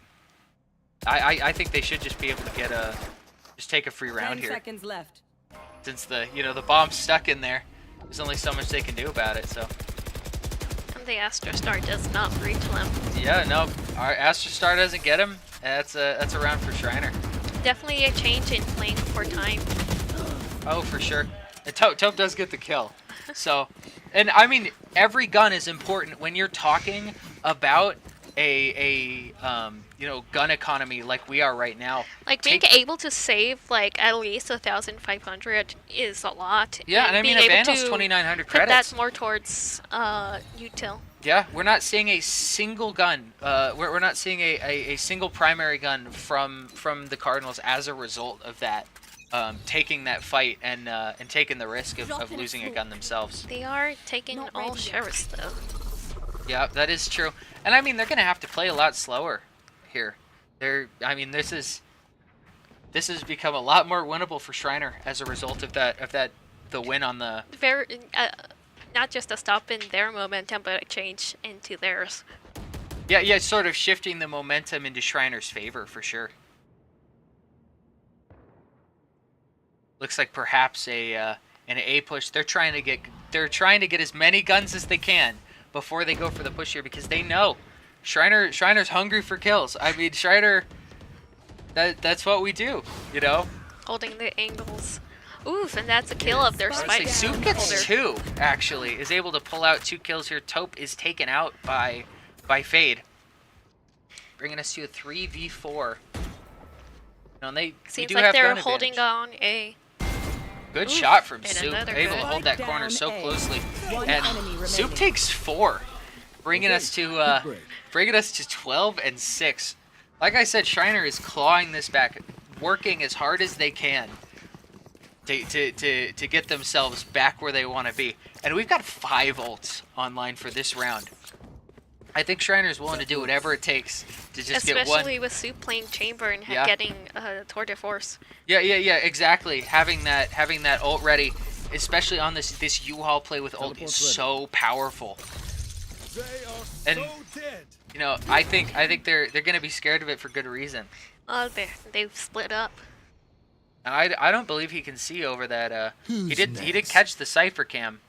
I think they should just be able to just take a free round 10 here, seconds left. since the bomb's stuck in there. There's only so much they can do about it. So And the Astra Star does not reach them. yeah, no, our Astra Star doesn't get him. That's a round for Schreiner. Definitely a change in playing for time. Oh, for sure. And Taupe does get the kill. So, and I mean, every gun is important when you're talking about a you know, gun economy like we are right now. Like being able to save like at least 1,500 is a lot. Yeah, and I mean, a being able Vandal's to 2,900 put credits. that more towards util. Yeah, we're not seeing a single gun. We're not seeing a single primary gun from the Cardinals as a result of that. Taking that fight and taking the risk of losing a gun themselves. They are taking Not all ready yet. shares though. Yeah, that is true. And I mean, they're gonna have to play a lot slower here. I mean, this has become a lot more winnable for Schreiner as a result of the win on the. Very, not just a stop in their momentum, but a change into theirs. Yeah, it's sort of shifting the momentum into Schreiner's favor for sure. Looks like perhaps an A push. They're trying to get as many guns as they can before they go for the push here because they know Schreiner's hungry for kills. I mean, Schreiner, that's what we do, you know. Holding the angles. Oof, and that's a kill of their Honestly, spike. Soup gets holder. 2, actually. Is able to pull out 2 kills here. Taupe is taken out by Fade. Bringing us to a 3v4. And we Seems do like have they're gun holding advantage. on A. Good Oof, shot from and Soup. another Able to good. hold that corner Down so A. closely. One And enemy Soup remaining. takes 4. Bringing Okay, us to good break. 12 and 6. Like I said, Schreiner is clawing this back, working as hard as they can to get themselves back where they want to be. And we've got 5 ults online for this round. I think Schreiner's willing to do whatever it takes to just get one. Especially with Soup playing Chamber and Yeah. getting Tour de Force. Yeah, exactly. Having that ult ready, especially on this U-Haul play with ult is Teleport's ready. so powerful. They are And- so dead. You know, I think they're gonna be scared of it for good reason. Oh, they've split up. And I don't believe he can see over that. He Who's did next? catch the Cypher cam,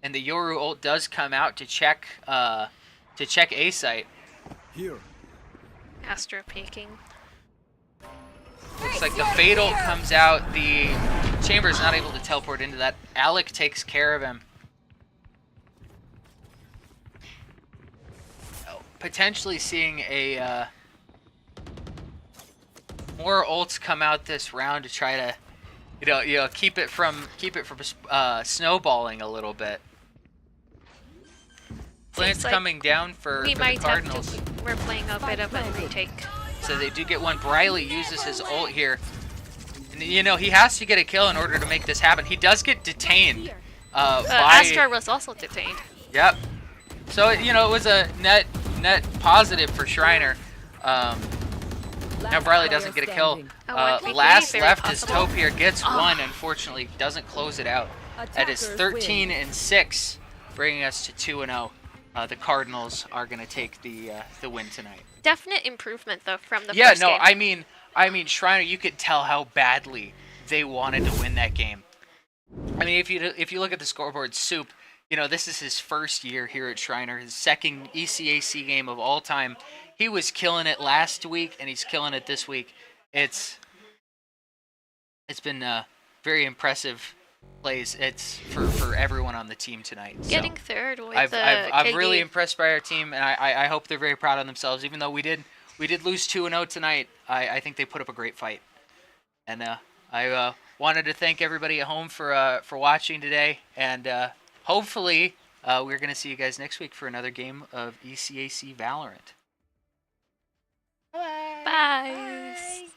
and the Yoru ult does come out to check A site. Here. Astra peeking. Looks like the Fade ult comes out. The Chamber's not able to teleport into that. Alec takes care of him. Potentially seeing a more ults come out this round to try to, you know, keep it from snowballing a little bit. Plants like coming down for We the might Cardinals. have to. We're playing a bit of a retake. So they do get one. Briley uses his ult here. And, you know, he has to get a kill in order to make this happen. He does get detained by... Astra was also detained. Yep. So, you know, it was a net positive for Schreiner. Now Briley doesn't get a kill. Oh, 1v3, Last very left is possible. Taupe here. Gets one, unfortunately. Doesn't close it out. That is 13 and 6, bringing us to 2-0. The Cardinals are going to take the win tonight. Definite improvement though from the Yeah, first no, game. I mean Schreiner, you could tell how badly they wanted to win that game. I mean, if you look at the scoreboard, Soup, you know, this is his first year here at Schreiner, his second ECAC game of all time. He was killing it last week, and he's killing it this week. It's been very impressive plays. It's for everyone on the team tonight. So Getting third with I'm really KD. impressed by our team, and I hope they're very proud of themselves. Even though we did lose 2-0 tonight, I think they put up a great fight. And I wanted to thank everybody at home for watching today, and hopefully we're going to see you guys next week for another game of ECAC Valorant. Bye.